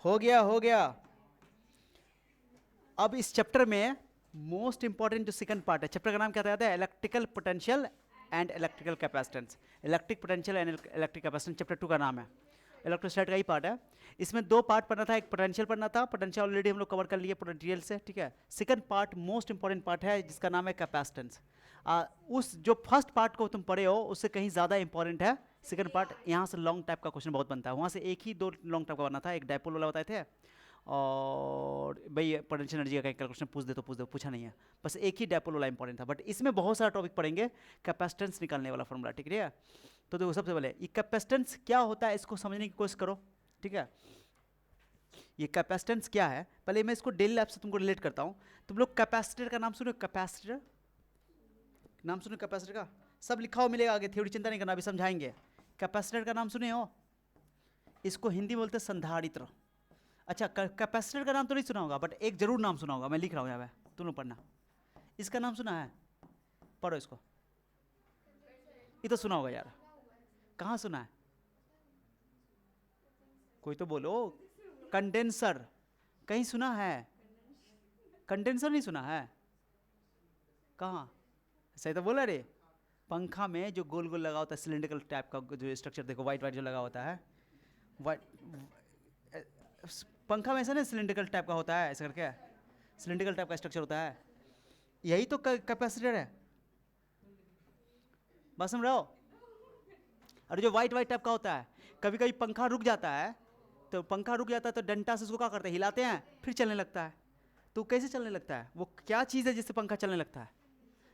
हो गया हो गया। अब इस चैप्टर में मोस्ट इंपॉर्टेंट जो सेकंड पार्ट है, चैप्टर का नाम क्या रहता है? Electrical potential and electrical capacitance. Electric potential and electric capacitance chapter 2 का नाम है। इलेक्ट्रोस्टैट का ही पार्ट है। इसमें दो पार्ट पढ़ना था, एक पोटेंशियल पढ़ना था, पोटेंशियल ऑलरेडी हम लोग कवर कर लिए पूरा डिटेल से, ठीक है। Second part most important part है जिसका नाम है कैपेसिटेंस। उस जो फर्स्ट पार्ट को तुम पढ़े हो उससे कहीं ज़्यादा इंपॉर्टेंट है सेकंड पार्ट। यहाँ से लॉन्ग टाइप का क्वेश्चन बहुत बनता है, वहाँ से एक ही दो लॉन्ग टाइप का बनना था, एक डायपोल वाला बताए थे, और भाई पोटेंशियल एनर्जी का क्वेश्चन पूछ दे तो पूछ दे, पूछा नहीं है, बस एक ही डायपोल वाला इंपॉर्टेंट था। बट इसमें बहुत सारा टॉपिक पढ़ेंगे, कैपेसिटेंस निकालने वाला फॉर्मूला, ठीक है। तो देखो सबसे पहले ये कैपेसिटेंस क्या होता है इसको समझने की कोशिश करो, ठीक है। ये कैपेसिटेंस क्या है, पहले मैं इसको डेली लाइफ से तुमको रिलेट करता हूँ। तुम लोग कैपेसिटर का नाम सुनो? कैपेसिटर नाम सुनो कैपेसिटर का? सब लिखा हो मिलेगा आगे, थ्योरी चिंता नहीं करना, अभी समझाएंगे। कैपेसिटर का नाम सुने हो? इसको हिंदी में बोलते हैं संधारित्र। अच्छा, कैपेसिटर का नाम तो नहीं सुना होगा, बट एक जरूर नाम सुना होगा, मैं लिख रहा हूँ यहाँ पे, तुम लोग पढ़ना। इसका नाम सुना है? पढ़ो इसको। ये तो सुना होगा यार, कहाँ सुना है? कोई तो बोलो। कंडेंसर कहीं सुना है? कंडेंसर नहीं सुना है? कहाँ? सही तो बोला रे। पंखा में जो गोल गोल लगा होता है सिलेंड्रिकल टाइप का जो स्ट्रक्चर, देखो वाइट वाइट जो लगा होता है, वाइट पंखा में ऐसा ना सिलेंड्रिकल टाइप का होता है, ऐसा करके सिलेंड्रिकल टाइप का स्ट्रक्चर होता है, यही तो कैपेसिटर है। बस समझ रहे हो? और जो वाइट वाइट टाइप का होता है, कभी कभी पंखा रुक जाता है, तो पंखा रुक जाता है तो डंडा से उसको क्या करते हैं, हिलाते हैं, फिर चलने लगता है। तो कैसे चलने लगता है? वो क्या चीज़ है जिससे पंखा चलने लगता है?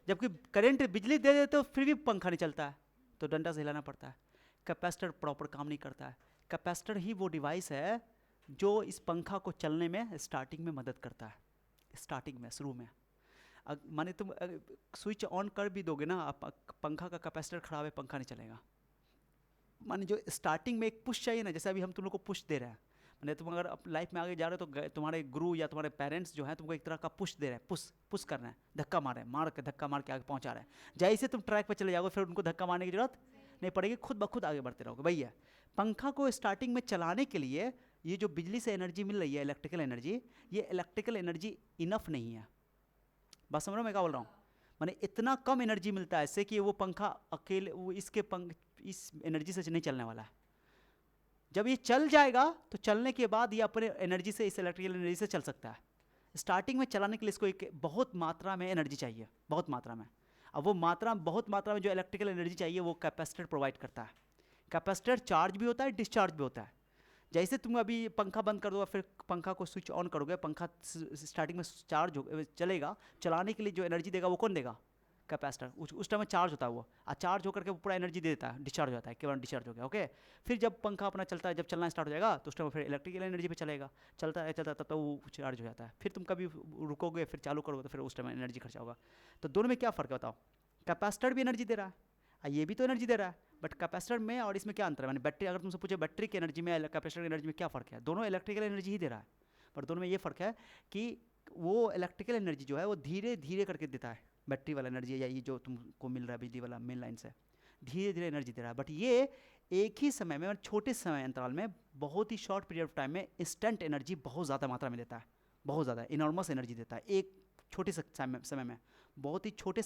जबकि करंट बिजली दे देते तो फिर भी पंखा नहीं चलता है, तो डंडा से हिलाना पड़ता है। कैपेसिटर प्रॉपर काम नहीं करता है। कैपेसिटर ही वो डिवाइस है जो इस पंखा को चलने में स्टार्टिंग में मदद करता है, स्टार्टिंग में, शुरू में। माने तुम स्विच ऑन कर भी दोगे ना, पंखा का कैपेसिटर खराब है, पंखा नहीं चलेगा। माने जो स्टार्टिंग में एक पुश चाहिए ना, जैसे अभी हम तुम लोग को पुश दे रहे हैं, माने तुम अगर लाइफ में आगे जा रहे हो तो तुम्हारे गुरु या तुम्हारे पेरेंट्स जो हैं तुमको एक तरह का पुश दे रहे हैं, पुश पुश कर रहे हैं, धक्का मार रहे हैं, मार के धक्का मार के आगे पहुंचा रहे हैं। जैसे तुम ट्रैक पर चले जाओगे फिर उनको धक्का मारने की जरूरत नहीं पड़ेगी, खुद ब खुद आगे बढ़ते रहोगे। भैया पंखा को स्टार्टिंग में चलाने के लिए ये जो बिजली से एनर्जी मिल रही है, इलेक्ट्रिकल एनर्जी, ये इलेक्ट्रिकल एनर्जी इनफ नहीं है। बात समझ रहे हो मैं क्या बोल रहा हूँ? माने इतना कम एनर्जी मिलता है इससे कि वो पंखा अकेले वो इस एनर्जी से नहीं चलने वाला है। जब ये चल जाएगा तो चलने के बाद ये अपने एनर्जी से, इस इलेक्ट्रिकल एनर्जी से चल सकता है। स्टार्टिंग में चलाने के लिए इसको एक बहुत मात्रा में एनर्जी चाहिए, बहुत मात्रा में। अब वो मात्रा, बहुत मात्रा में जो इलेक्ट्रिकल एनर्जी चाहिए वो कैपेसिटर प्रोवाइड करता है। कैपेसिटर चार्ज भी होता है, डिस्चार्ज भी होता है। जैसे तुम अभी पंखा बंद कर दो, फिर पंखा को स्विच ऑन करोगे, पंखा स्टार्टिंग में चार्ज हो चलेगा, चलाने के लिए जो एनर्जी देगा वो कौन देगा? कैपेसिटर। उस टाइम में चार्ज होता है वो, और चार्ज होकर के वो पूरा एनर्जी दे देता है, डिस्चार्ज हो जाता है, केवल डिस्चार्ज हो गया, ओके। फिर जब पंखा अपना चलता है, जब चलना स्टार्ट हो जाएगा तो उस टाइम फिर इलेक्ट्रिकल एनर्जी पे चलेगा, चलता है चलता है, तब तो वो चार्ज हो जाता है। फिर तुम कभी रुकोगे फिर चालू करोगे तो फिर उस टाइम एनर्जी खर्चा होगा। तो दोनों में क्या फ़र्क है बताओ? कैपेसिटर भी एनर्जी दे रहा है और ये भी तो एनर्जी दे रहा है, बट कैपेसिटर में और इसमें क्या अंतर है? मैंने बैटरी, अगर तुमसे पूछे बैटरी की एनर्जी में कैपेसिटर की एनर्जी में क्या फ़र्क है, दोनों इलेक्ट्रिकल एनर्जी ही दे रहा है, पर दोनों में ये फ़र्क है कि वो इलेक्ट्रिकल एनर्जी जो है वो धीरे धीरे करके देता है, बैटरी वाला एनर्जी या ये जो तुमको मिल रहा है बिजली वाला मेन लाइन से, धीरे धीरे एनर्जी दे रहा है। बट ये एक ही समय में, छोटे समय अंतराल में, बहुत ही शॉर्ट पीरियड ऑफ टाइम में इंस्टेंट एनर्जी बहुत ज़्यादा मात्रा में देता है, बहुत ज़्यादा इनॉर्मस एनर्जी देता है। एक छोटे समय में, बहुत ही छोटे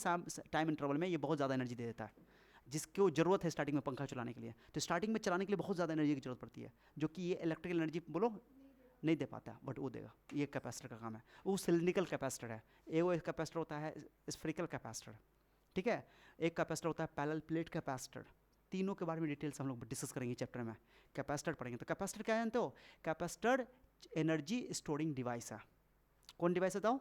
टाइम इंटरवल में ये बहुत ज़्यादा एनर्जी दे देता है, जिसको ज़रूरत है स्टार्टिंग में पंखा चलाने के लिए। तो स्टार्टिंग में चलाने के लिए बहुत ज़्यादा एनर्जी की जरूरत पड़ती है, जो कि ये इलेक्ट्रिकल एनर्जी बोलो नहीं दे पाता, बट वो देगा। ये कैपेसिटर का काम है, वो सिलिंड्रिकल कैपेसिटर है। एक कैपेसिटर होता है स्फेरिकल कैपेसिटर, ठीक है। एक कैपेसिटर होता है पैरेलल प्लेट कैपेसिटर। तीनों के बारे में डिटेल से हम लोग डिस्कस करेंगे चैप्टर में, कैपेसिटर पढ़ेंगे। तो कैपेसिटर क्या जानते हो? कैपेसिटर एनर्जी स्टोरिंग डिवाइस है। कौन डिवाइस बताओ?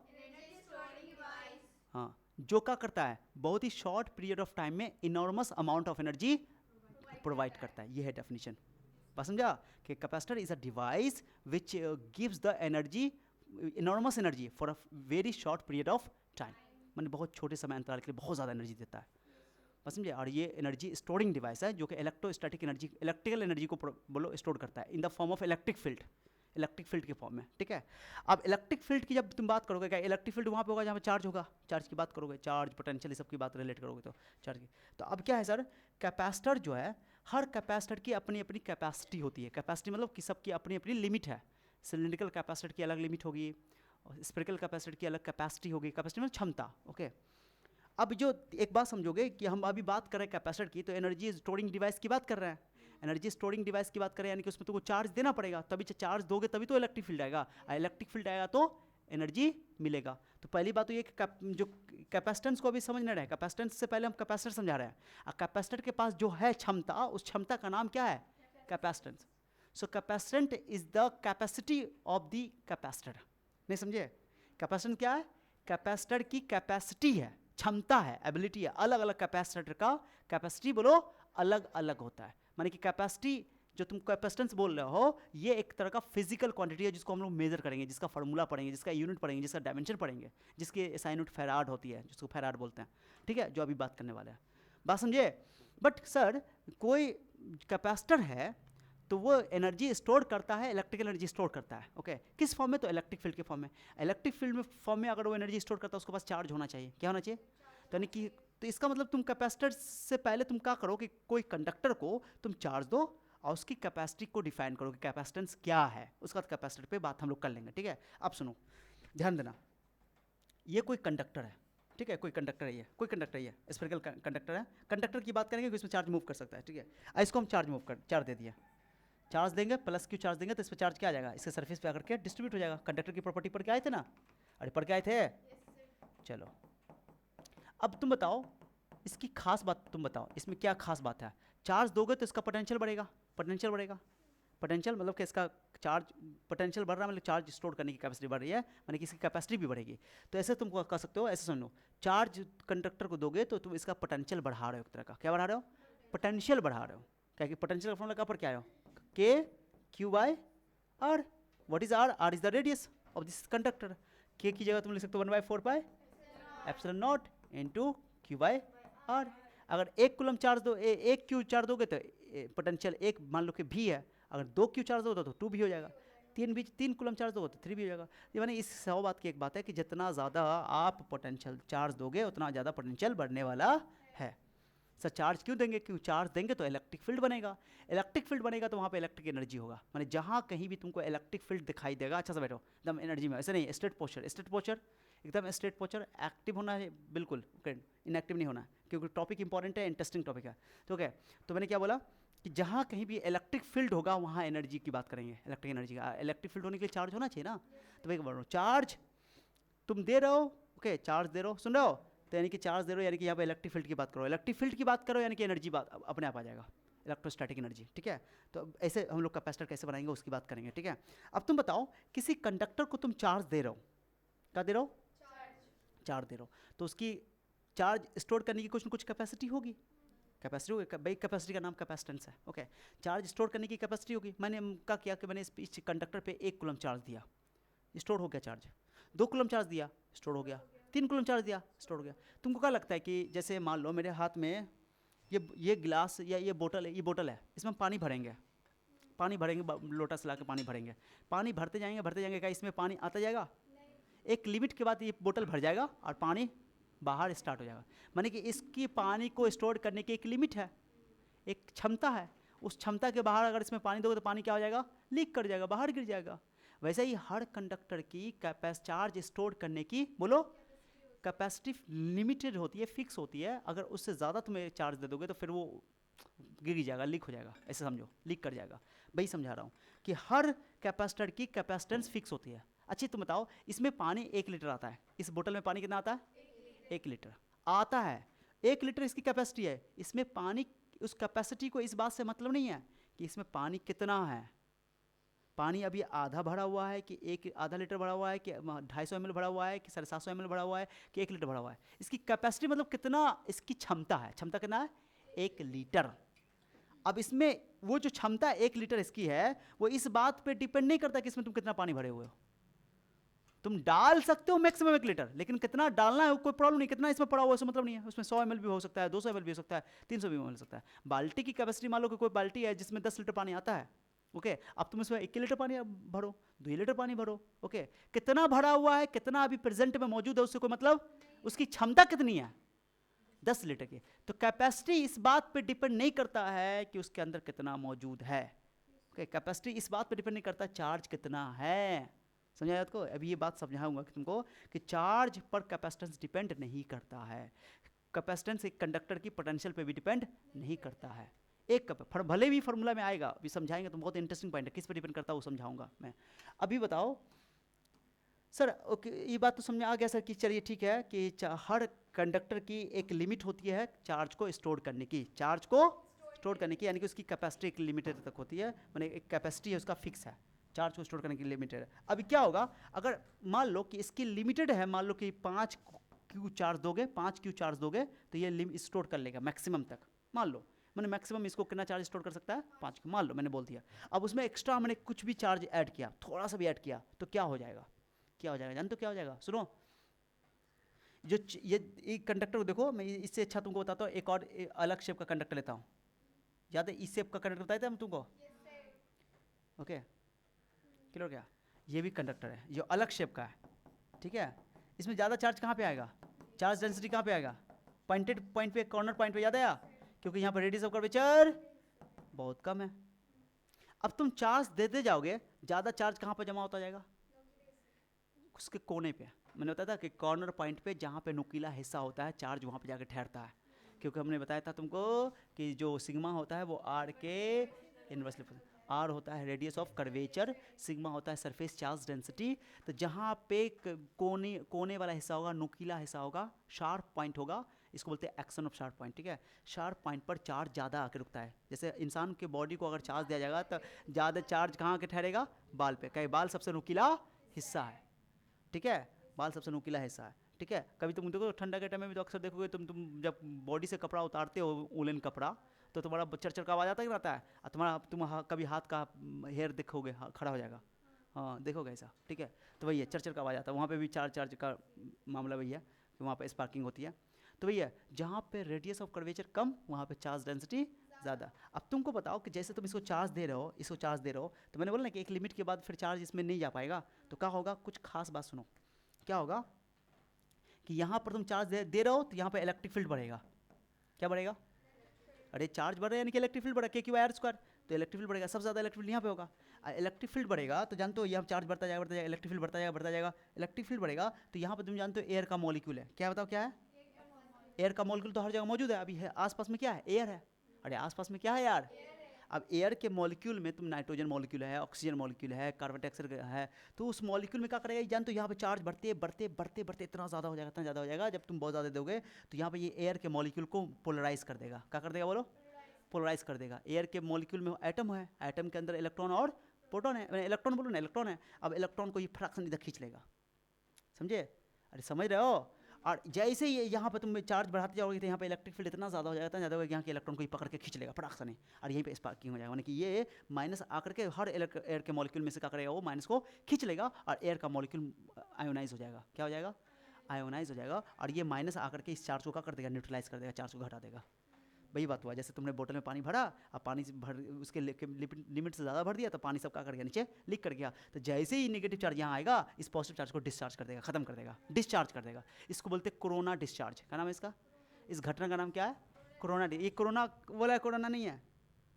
हाँ, जो क्या करता है, बहुत ही शॉर्ट पीरियड ऑफ टाइम में enormous amount of energy provide करता है। ये है डेफिनेशन, बस समझा? कि capacitor is a device which gives the energy, enormous energy for a very short period of time, मैंने बहुत छोटे समय अंतराल के लिए बहुत ज़्यादा एनर्जी देता है, बस समझे? और ये एनर्जी स्टोरिंग डिवाइस है जो कि इलेक्ट्रोस्टैटिक एनर्जी, इलेक्ट्रिकल एनर्जी को बोलो स्टोर करता है in the form of electric field, electric field के फॉर्म में, ठीक है। अब इलेक्ट्रिक फील्ड की जब तुम बात करोगे, क्या इलेक्ट्रिक फील्ड वहाँ पे होगा जहाँ पे चार्ज होगा, चार्ज की बात करोगे, चार्ज पोटेंशियल सब की बात रिलेट करोगे तो चार्ज की। तो अब क्या है सर, कैपेसिटर जो है, हर कैपेसिटर की अपनी अपनी कैपेसिटी होती है। कैपेसिटी मतलब कि सबकी अपनी अपनी लिमिट है। सिलिंड्रिकल कैपेसिटर की अलग लिमिट होगी, और स्फेरिकल कैपेसिटर की अलग कैपेसिटी होगी। कैपेसिटी मतलब क्षमता, ओके। अब जो एक बात समझोगे कि हम अभी बात कर रहे हैं कैपेसिटर की, तो एनर्जी स्टोरिंग डिवाइस की बात कर रहे हैं। एनर्जी स्टोरिंग डिवाइस की बात करें यानी कि उसमें तुमको चार्ज देना पड़ेगा, तभी चार्ज दोगे तभी तो इलेक्ट्रिक फील्ड आएगा, इलेक्ट्रिक फील्ड आएगा तो एनर्जी मिलेगा। तो पहली बात तो ये कि जो कैपेसिटेंस को अभी समझना रहे, कैपेसिटेंस से पहले हम कैपेसिटर समझा रहे हैं। कैपेसिटर के पास जो है क्षमता, उस क्षमता का नाम क्या है? Capacitance. So capacitant is the capacity of the capacitor. नहीं समझे? कैपेसिटेंस क्या है? कैपेसिटर की कैपेसिटी है, क्षमता है, एबिलिटी है। अलग अलग कैपेसिटर का कैपेसिटी बोलो अलग अलग होता है। माने कि कैपेसिटी जो तुम कैपेसिटेंस बोल रहे हो, ये एक तरह का फिजिकल क्वांटिटी है जिसको हम लोग मेजर करेंगे, जिसका फार्मूला पढ़ेंगे, जिसका यूनिट पढ़ेंगे, जिसका डायमेंशन पढ़ेंगे, जिसके एसआई यूनिट फैराड होती है, जिसको फैराड बोलते हैं। ठीक है, जो अभी बात करने वाले हैं, बात समझे? बट सर कोई कैपेसिटर है तो वो एनर्जी स्टोर करता है, इलेक्ट्रिकल एनर्जी स्टोर करता है, ओके। किस फॉर्म में? तो इलेक्ट्रिक फील्ड के फॉर्म में। इलेक्ट्रिक फील्ड में फॉर्म में अगर वो एनर्जी स्टोर करता है, उसके पास चार्ज होना चाहिए। क्या होना चाहिए? तो यानी कि तो इसका मतलब तुम कैपेसिटर से पहले तुम क्या करो कि कोई कंडक्टर को तुम चार्ज दो और उसकी कैपेसिटी को डिफाइन करो कि कैपेसिटेंस क्या है। उसका कैपेसिटर पे बात हम लोग कर लेंगे, ठीक है। अब सुनो, ध्यान देना, ये कोई कंडक्टर है, ठीक है, कोई कंडक्टर है, ये कोई कंडक्टर है, ये स्फेरिकल कंडक्टर है। कंडक्टर की बात करेंगे कि इसमें चार्ज मूव कर सकता है, ठीक है। इसको हम चार्ज दे दिया, चार्ज देंगे, प्लस क्यू चार्ज देंगे तो इस पर चार्ज क्या आ जाएगा? इसके सरफेस पे आकर के डिस्ट्रीब्यूट हो जाएगा। कंडक्टर की प्रॉपर्टी पर क्या आए थे ना? अरे पढ़ के आए थे? चलो अब तुम बताओ, इसकी खास बात तुम बताओ, इसमें क्या खास बात है? चार्ज दोगे तो इसका पोटेंशियल बढ़ेगा, पोटेंशियल बढ़ेगा। पोटेंशियल मतलब कि इसका चार्ज पोटेंशियल बढ़ रहा है, मतलब चार्ज स्टोर करने की कैपेसिटी बढ़ रही है, माने कि इसकी कैपेसिटी भी बढ़ेगी। तो ऐसे तुम कर सकते हो, ऐसे सुन लो, चार्ज कंडक्टर को दोगे तो तुम इसका पोटेंशियल बढ़ा रहे हो, एक तरह का क्या बढ़ा रहे हो? पोटेंशियल बढ़ा रहे हो। क्या कि पोटेंशियल का फॉर्मूला कहाँ पर क्या है? K Q by R. What is R? R is the radius of this conductor. K की जगह तुम लिख सकते हो 1/4 pi epsilon naught into Q by R. अगर 1 कूलम चार्ज दो, 1 क्यू चार्ज दोगे तो पोटेंशियल 1 मान लो कि भी है। अगर 2 क्यू चार्ज दोगे तो 2 भी हो जाएगा। 3 कूलम चार्ज दोगे तो 3 भी हो जाएगा। ये माने इस 100 बात की एक बात है कि जितना ज़्यादा आप पोटेंशियल चार्ज दोगे उतना ज़्यादा पोटेंशियल बढ़ने वाला है। सर चार्ज क्यों देंगे? क्यों चार्ज देंगे तो इलेक्ट्रिक फील्ड बनेगा। इलेक्ट्रिक फील्ड बनेगा तो वहाँ पे इलेक्ट्रिक एनर्जी होगा। माने जहाँ कहीं भी तुमको इलेक्ट्रिक फील्ड दिखाई देगा, अच्छा से बैठो एकदम एनर्जी में, ऐसे नहीं। स्ट्रेट पोस्चर एकदम स्ट्रेट पोस्चर, एक्टिव होना है बिल्कुल, ओके, इनएक्टिव नहीं होना, क्योंकि टॉपिक इंपॉर्टेंट है, इंटरेस्टिंग टॉपिक है। तो ओके, तो मैंने क्या बोला कि जहाँ कहीं भी इलेक्ट्रिक फील्ड होगा वहाँ एनर्जी की बात करेंगे, इलेक्ट्रिक एनर्जी का। इलेक्ट्रिक फील्ड होने के लिए चार्ज होना चाहिए ना। तो मैं बोल रहा हूँ चार्ज तुम दे रहे हो, ओके, चार्ज दे रहे हो, सुन रहे हो? तो यानी कि चार्ज दे रहे हो, यानी कि यहाँ पे इलेक्ट्रिक फील्ड की बात करो। इलेक्ट्रिक फील्ड की बात करो यानी कि एनर्जी बात अपने आप आ जाएगा, इलेक्ट्रोस्टैटिक एनर्जी, ठीक है। तो ऐसे हम लोग कैपेसिटर कैसे बनाएंगे उसकी बात करेंगे, ठीक है। अब तुम बताओ, किसी कंडक्टर को तुम चार्ज दे रहे हो, क्या दे रहे हो? चार्ज दे रहे हो, तो उसकी चार्ज स्टोर करने की कुछ ना कुछ कैपेसिटी होगी। कैपेसिटी होगी भाई, कैपेसिटी का नाम कैपेसिटेंस है, ओके। चार्ज स्टोर करने की कैपेसिटी होगी। मैंने क्या किया कि मैंने इस कंडक्टर पे 1 कूलम चार्ज दिया, स्टोर हो गया चार्ज। 2 कूलम चार्ज दिया, स्टोर हो गया। 3 कूलम चार्ज दिया, स्टोर हो गया। तुमको क्या लगता है कि जैसे मान लो मेरे हाथ में ये गिलास या ये बोतल है, इसमें हम पानी भरेंगे, लोटा से ला के पानी भरेंगे, पानी भरते जाएंगे, क्या इसमें पानी आता जाएगा? एक लिमिट के बाद ये बोतल भर जाएगा और पानी बाहर स्टार्ट हो जाएगा। माने कि इसकी पानी को स्टोर करने की एक लिमिट है, एक क्षमता है। उस क्षमता के बाहर अगर इसमें पानी दोगे तो पानी क्या हो जाएगा? लीक कर जाएगा, बाहर गिर जाएगा। वैसे ही हर कंडक्टर की चार्ज स्टोर करने की बोलो कैपेसिटी लिमिटेड होती है, फिक्स होती है। अगर उससे ज़्यादा तुम्हें चार्ज दे दोगे तो फिर वो गिर जाएगा, लीक हो जाएगा, ऐसे समझो, लीक कर जाएगा। वही समझा रहा हूँ कि हर कैपेसिटर की कैपेसिटेंस फिक्स होती है। अच्छी तुम बताओ, इसमें पानी 1 लीटर आता है, इस बोतल में पानी कितना आता है? 1 लीटर आता है। 1 लीटर इसकी कैपेसिटी है। इसमें पानी, उस कैपेसिटी को इस बात से मतलब नहीं है कि इसमें पानी कितना है। पानी अभी आधा भरा हुआ है कि आधा लीटर भरा हुआ है कि 250 ml भरा हुआ है कि 750 ml भरा हुआ है कि 1 लीटर भरा हुआ है। इसकी कैपेसिटी मतलब कितना, इसकी क्षमता है। क्षमता कितना है? 1 लीटर। अब इसमें वो जो क्षमता 1 लीटर इसकी है, वो इस बात पे डिपेंड नहीं करता कि इसमें तुम कितना पानी भरे हुए हो। तुम डाल सकते हो मैक्सिमम 1 लीटर, लेकिन कितना डालना है कोई प्रॉब्लम नहीं, कितना इसमें पड़ा हुआ है मतलब नहीं है। उसमें 100 ml भी हो सकता है, 200 ml भी हो सकता है, 300 भी हो सकता है। बाल्टी की कैपेसिटी मान लो कि कोई बाल्टी है जिसमें 10 लीटर पानी आता है, ओके। अब तुम इसमें 1 लीटर पानी भरो, 2 लीटर पानी भरो, ओके। कितना भरा हुआ है, कितना अभी प्रेजेंट में मौजूद है, उससे कोई मतलब, उसकी क्षमता कितनी है? 10 लीटर की। तो कैपेसिटी इस बात पे डिपेंड नहीं करता है कि उसके अंदर कितना मौजूद है, ओके, कैपेसिटी इस बात पे डिपेंड नहीं करता चार्ज कितना है, समझाया आपको? अभी ये बात समझाऊंगा कि तुमको कि चार्ज पर कैपेसिटेंस डिपेंड नहीं करता है। कैपेसिटेंस एक कंडक्टर की पोटेंशियल पे भी डिपेंड नहीं करता है। एक भले भी फॉर्मूला में आएगा, अभी समझाएंगे तो बहुत इंटरेस्टिंग पॉइंट है, किस पे डिपेंड करता है वो समझाऊंगा मैं। अभी बताओ सर, ओके ये बात तो समझ आ गया सर कि चलिए ठीक है कि हर कंडक्टर की एक लिमिट होती है चार्ज को स्टोर करने की, चार्ज को स्टोर करने की, यानी कि उसकी कैपेसिटी एक लिमिटेड तक होती है, माने एक कैपेसिटी है उसका फिक्स है, चार्ज को स्टोर करने की लिमिटेड है। अभी क्या होगा अगर मान लो कि इसकी लिमिटेड है, मान लो कि 5 क्यू चार्ज दोगे, 5 क्यू चार्ज दोगे तो ये स्टोर कर लेगा मैक्सिमम तक, मान लो मैंने मैक्सिमम इसको कितना चार्ज स्टोर कर सकता है 5 क्यू, मान लो मैंने बोल दिया। अब उसमें एक्स्ट्रा मैंने कुछ भी चार्ज ऐड किया, थोड़ा सा भी ऐड किया तो क्या हो जाएगा, क्या हो जाएगा जान तो क्या हो जाएगा? सुनो, जो ये कंडक्टर को देखो, मैं इससे अच्छा तुमको बताता हूँ, एक और अलग शेप का कंडक्टर लेता हूँ, याद है इस शेप का कंडक्टर बताया था हम तुमको? ओके क्लियर हो गया? ये भी कंडक्टर है जो अलग शेप का है, ठीक है? इसमें ज़्यादा चार्ज कहाँ पे आएगा, चार्ज डेंसिटी कहाँ पे आएगा? पॉइंटेड पॉइंट पे, कॉर्नर पॉइंट पे, याद आया? क्योंकि यहाँ पर रेडियस ऑफ कर्वेचर बहुत कम है। अब तुम चार्ज देते जाओगे, ज़्यादा चार्ज कहाँ पर जमा होता जाएगा? उसके कोने पे। मैंने बताया था कि कॉर्नर पॉइंट पे जहाँ पे नुकीला हिस्सा होता है चार्ज वहाँ पे जाकर ठहरता है, क्योंकि हमने बताया था तुमको कि जो सिग्मा होता है वो आर के इन्वर्सली, आर होता है रेडियस ऑफ कर्वेचर, सिग्मा होता है सरफेस चार्ज डेंसिटी। तो जहाँ पे कोने वाला हिस्सा होगा, नुकीला हिस्सा होगा, शार्प पॉइंट होगा, इसको बोलते हैं एक्शन ऑफ शार्प पॉइंट, ठीक है? शार्प पॉइंट पर चार्ज ज़्यादा आकर रुकता है। जैसे इंसान के बॉडी को अगर चार्ज दिया जाएगा तो ज़्यादा चार्ज कहाँ आके ठहरेगा? बाल पे, कहीं बाल सबसे नुकीला हिस्सा है, ठीक है? बाल सबसे नुकीला हिस्सा है, ठीक है? कभी तुम देखो ठंडा के टाइम में भी तो अक्सर देखोगे तुम जब बॉडी से कपड़ा उतारते हो, वुलन कपड़ा, तो तुम्हारा चरचर का आवाज़ आता ही रहता है, और तुम कभी हाथ का हेयर देखोगे खड़ा हो जाएगा, हाँ देखोगे ऐसा, ठीक है? तो वही है, चरचर का आवाज़ आता है, वहाँ पे भी चार्ज का मामला वही है कि वहाँ पे स्पार्किंग होती है। तो वही है, जहाँ पे रेडियस ऑफ कर्वेचर कम वहाँ पे चार्ज डेंसिटी ज़्यादा। अब तुमको बताओ कि जैसे तुम इसको चार्ज दे रहे हो, इसको चार्ज दे रहे हो, तो मैंने बोला ना कि एक लिमिट के बाद फिर चार्ज इसमें नहीं जा पाएगा, तो क्या होगा? कुछ खास बात सुनो, क्या होगा कि यहाँ पर तुम चार्ज दे रहे हो तो यहाँ पर इलेक्ट्रिक फील्ड बढ़ेगा। क्या बढ़ेगा? अरे चार्ज बढ़ रहा है यानी कि इलेक्ट्रिक फील्ड बढ़ेगा, Q/R², तो इलेक्ट्रिक फील्ड बढ़ेगा, सबसे ज़्यादा इलेक्ट्रिक फील्ड यहाँ पे होगा। इलेक्ट्रिक फील्ड बढ़ेगा तो जानते हो यहाँ चार्ज बढ़ता जाएगा, इलेक्ट्रिक फील्ड बढ़ता जाएगा, इलेक्ट्रिक फील्ड बढ़ेगा तो यहाँ पर तुम जानते हो एयर का मॉलिक्यूल है, क्या बताओ क्या है? एयर का मॉलिक्यूल तो हर जगह मौजूद है, अभी है आसपास में क्या है? एयर है। अरे आसपास में क्या है यार? अब एयर के मॉलिक्यूल में तुम नाइट्रोजन मॉलिक्यूल है, ऑक्सीजन मॉलिक्यूल है, कार्बन डाइऑक्साइड है, तो उस मॉलिक्यूल में क्या करेगा जान, तो यहाँ पे चार्ज बढ़ते बढ़ते बढ़ते बढ़ते इतना ज़्यादा हो जाएगा, इतना ज़्यादा हो जाएगा, जब तुम बहुत ज़्यादा दोगे तो यहाँ पे ये एयर के मॉलिक्यूल को पोलराइज कर देगा। क्या कर देगा बोलो? पोलराइज कर देगा। एयर के मॉलिक्यूल में एटम है, एटम के अंदर इलेक्ट्रॉन और प्रोटॉन है, इलेक्ट्रॉन बोलो ना, इलेक्ट्रॉन है, अब इलेक्ट्रॉन को ये फ्रैक्शन इधर खींच लेगा, समझे? अरे समझ रहे हो? और जैसे ही यहाँ पर तुम चार्ज बढ़ाते जाओगे तो यहाँ पे इलेक्ट्रिक फील्ड इतना ज़्यादा हो जाएगा, इतना ज़्यादा होगा कि यहाँ के इलेक्ट्रॉन को ही पकड़ के खींच लेगा फटाक से नहीं, और यहीं पे स्पार्किंग हो जाएगा, यानी कि ये माइनस आकर के हर एयर के मॉलिक्यूल में से क्या करेगा, वो माइनस को खींच लेगा और एयर का मॉलिक्यूल आयोनाइज हो जाएगा। क्या हो जाएगा? आयोनाइज हो जाएगा, और ये माइनस आकर के इस चार्ज को क्या कर देगा? न्यूट्रलाइज कर देगा, चार्ज को घटा देगा। वही बात हुआ, जैसे तुमने बोतल में पानी भरा, अब पानी से भर उसके लिमिट से ज़्यादा भर दिया तो पानी सब क्या कर गया? नीचे लीक कर गया। तो जैसे ही नेगेटिव चार्ज यहाँ आएगा, इस पॉजिटिव चार्ज को डिस्चार्ज कर देगा, खत्म कर देगा, डिस्चार्ज कर देगा। इसको बोलते हैं कोरोना डिस्चार्ज। क्या नाम है इसका? इस घटना का नाम क्या है? कोरोना। ये कोरोना बोला है, कोरोना नहीं है,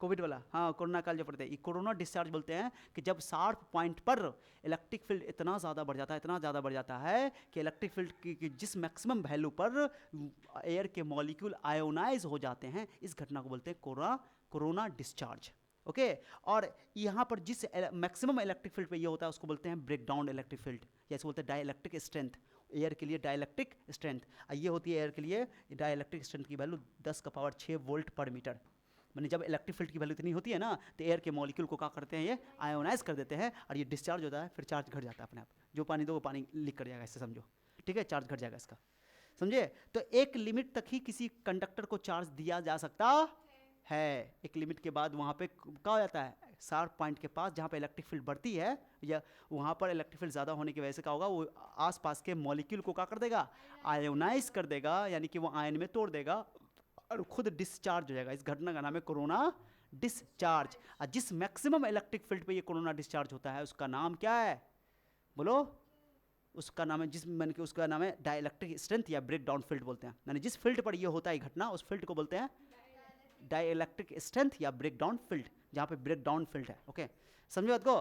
कोविड वाला, हाँ कोरोना काल जो पढ़ते हैं, ये कोरोना डिस्चार्ज बोलते हैं कि जब शार्प पॉइंट पर इलेक्ट्रिक फील्ड इतना ज़्यादा बढ़ जाता है, इतना ज़्यादा बढ़ जाता है कि इलेक्ट्रिक फील्ड की जिस मैक्सिमम वैल्यू पर एयर के मॉलिक्यूल आयोनाइज हो जाते हैं, इस घटना को बोलते हैं कोरोना डिस्चार्ज। ओके, और यहाँ पर जिस मैक्सिमम इलेक्ट्रिक फील्ड पे ये होता है उसको बोलते हैं ब्रेक डाउन इलेक्ट्रिक फील्ड, जैसे बोलते हैं डाइइलेक्ट्रिक स्ट्रेंथ। एयर के लिए डाइइलेक्ट्रिक स्ट्रेंथ ये होती है, एयर के लिए डाइइलेक्ट्रिक स्ट्रेंथ की वैल्यू 10⁻6 वोल्ट पर मीटर। मैंने जब इलेक्ट्रिक फील्ड की वैल्यू इतनी होती है ना, तो एयर के मॉलिक्यूल को क्या करते हैं, ये आयोनाइज कर देते हैं, और ये डिस्चार्ज होता है, फिर चार्ज घट जाता है अपने आप। जो पानी दो वो पानी लीक कर जाएगा, इससे समझो, ठीक है? चार्ज घट जाएगा इसका, समझे? तो एक लिमिट तक ही किसी कंडक्टर को चार्ज दिया जा सकता है, एक लिमिट के बाद वहाँ पे क्या हो जाता है, शार्प पॉइंट के पास जहाँ पे इलेक्ट्रिक फील्ड बढ़ती है, या वहाँ पर इलेक्ट्रिक फील्ड ज़्यादा होने की वजह से क्या होगा, वो आसपास के मॉलिक्यूल को क्या कर देगा? आयोनाइज कर देगा, यानी कि वो आयन में तोड़ देगा और खुद डिस्चार्ज हो जाएगा। इस घटना का नाम है कोरोना डिस्चार्ज। और जिस मैक्सिमम इलेक्ट्रिक फील्ड पे ये कोरोना डिस्चार्ज होता है उसका नाम क्या है बोलो? उसका नाम है, जिस मैंने कि उसका नाम है डाइइलेक्ट्रिक स्ट्रेंथ या ब्रेक डाउन फील्ड बोलते हैं। यानी जिस फील्ड पर ये होता है घटना, उस फील्ड को बोलते हैं डाइइलेक्ट्रिक स्ट्रेंथ या ब्रेक डाउन फील्ड। जहाँ पे ब्रेक डाउन फील्ड है। ओके, समझे बात को?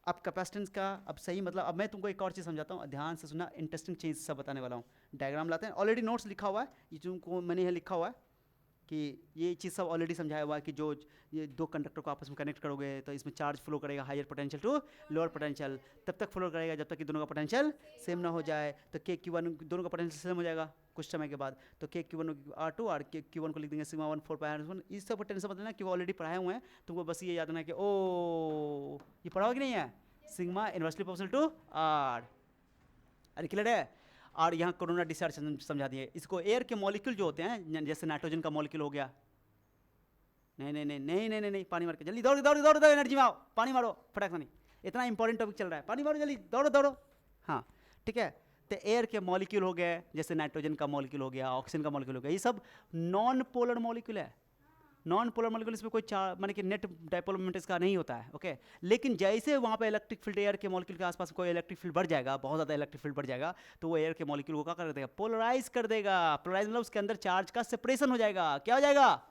अब कैपेसिटेंस का अब सही मतलब, अब मैं तुमको एक और चीज़ समझाता हूँ, ध्यान से सुनना, इंटरेस्टिंग चीज़ सब बताने वाला हूँ। डायग्राम लाते हैं, ऑलरेडी नोट्स लिखा हुआ है, ये तुमको मैंने यहाँ लिखा हुआ है कि ये चीज़ सब ऑलरेडी समझाया हुआ है कि जो ये दो कंडक्टर को आपस में कनेक्ट करोगे तो इसमें चार्ज फ्लो करेगा higher potential to lower potential, तब तक फ्लो करेगा जब तक कि दोनों का पोटेंशियल सेम ना हो जाए। तो के क्यू वन दोनों का पोटेंशियल सेम हो जाएगा कुछ समय के बाद, तो के क्यू वन आर टू और के क्यू वन को लिख देंगे सिग्मा 1 4 पाई। इस सब टेंशन मत लेना कि वो ऑलरेडी पढ़ाए हुए हैं, तुमको बस ये याद रखना कि ओ ये पढ़ा हुआ कि नहीं है, sigma inversely proportional to R. अरे क्लियर है? और यहाँ कोरोना डिस्चार्ज समझा दिए। इसको एयर के मॉलिक्यूल जो होते हैं, जैसे नाइट्रोजन का मॉलिक्यूल हो गया, नहीं नहीं नहीं नहीं नहीं नहीं, पानी मार के जल्दी दौड़ो दौड़ो दौड़ो, एनर्जी में आओ, पानी मारो फटाक से, नहीं इतना इंपॉर्टेंट टॉपिक चल रहा है, पानी मारो जल्दी, दौड़ो दौड़ो। हाँ ठीक है, तो एयर के मॉलिक्यूल हो गए, जैसे नाइट्रोजन का मॉलिक्यूल हो गया, ऑक्सीजन का मॉलिक्यूल हो गया, ये सब नॉन पोलर मॉलिक्यूल है। नॉन पोलर मॉलिक्यूल इसमें कोई चार्ज माने कि नेट डाइपोल मोमेंट इसका नहीं होता है। ओके, लेकिन जैसे वहाँ पे इलेक्ट्रिक फील्ड एयर के मॉलिक्यूल के आसपास कोई इलेक्ट्रिक फील्ड बढ़ जाएगा, बहुत ज़्यादा इलेक्ट्रिक फील्ड बढ़ जाएगा, तो वो एयर के मॉलिक्यूल को क्या कर देगा, पोलराइज कर देगा। पोलराइज मतलब उसके अंदर चार्ज का सेपरेशन हो जाएगा। क्या हो जाएगा?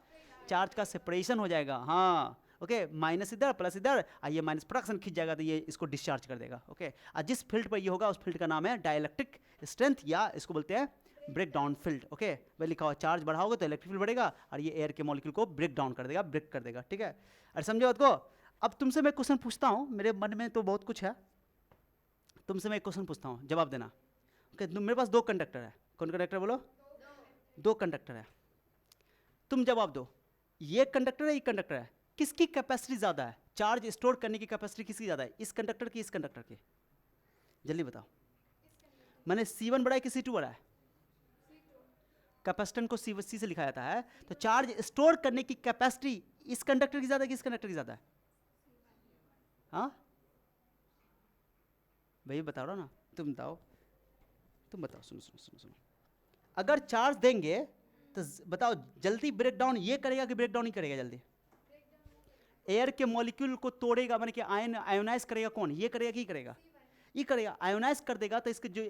चार्ज का सेपरेशन हो जाएगा। हाँ ओके, माइनस इधर प्लस इधर, ये माइनस प्रोडक्शन खींच जाएगा तो ये इसको डिस्चार्ज कर देगा। ओके, और जिस फील्ड पर ये होगा उस फील्ड का नाम है डाइलेक्ट्रिक स्ट्रेंथ, या इसको बोलते हैं ब्रेक डाउन फील्ड। ओके, वह लिखा हुआ चार्ज बढ़ाओगे तो इलेक्ट्रिक फील्ड बढ़ेगा और ये एयर के मॉलिक्यूल को ब्रेक डाउन कर देगा, ब्रेक कर देगा। ठीक है, अरे समझे बात को? अब तुमसे मैं क्वेश्चन पूछता हूँ, मेरे मन में तो बहुत कुछ है, तुमसे मैं एक क्वेश्चन पूछता हूँ, जवाब देना। ओके, मेरे पास दो कंडक्टर है, कौन कंडक्टर बोलो? दो कंडक्टर है, तुम जवाब दो, ये कंडक्टर है ये कंडक्टर है, किसकी कैपेसिटी ज़्यादा है, चार्ज स्टोर करने की कैपेसिटी किसकी ज़्यादा है, इस कंडक्टर की इस कंडक्टर की? जल्दी बताओ। मैंने C1 बड़ा है कि C2 बड़ा है? कैपेसिटेंस को C से लिखा जाता है, तो चार्ज स्टोर करने की कैपेसिटी इस कंडक्टर की ज़्यादा है कि इस कंडक्टर की ज़्यादा है? हाँ भाई बता रहा ना, तुम बताओ, तुम बताओ। सुनो सुनो सुनो सुनो, अगर चार्ज देंगे तो बताओ जल्दी ब्रेक डाउन ये करेगा कि ब्रेक डाउन ही करेगा जल्दी? एयर के मॉलिक्यूल को तोड़ेगा, माने कि आयोनाइज करेगा कौन, ये करेगा कि करेगा? ये करेगा, आयोनाइज कर देगा तो इसके जो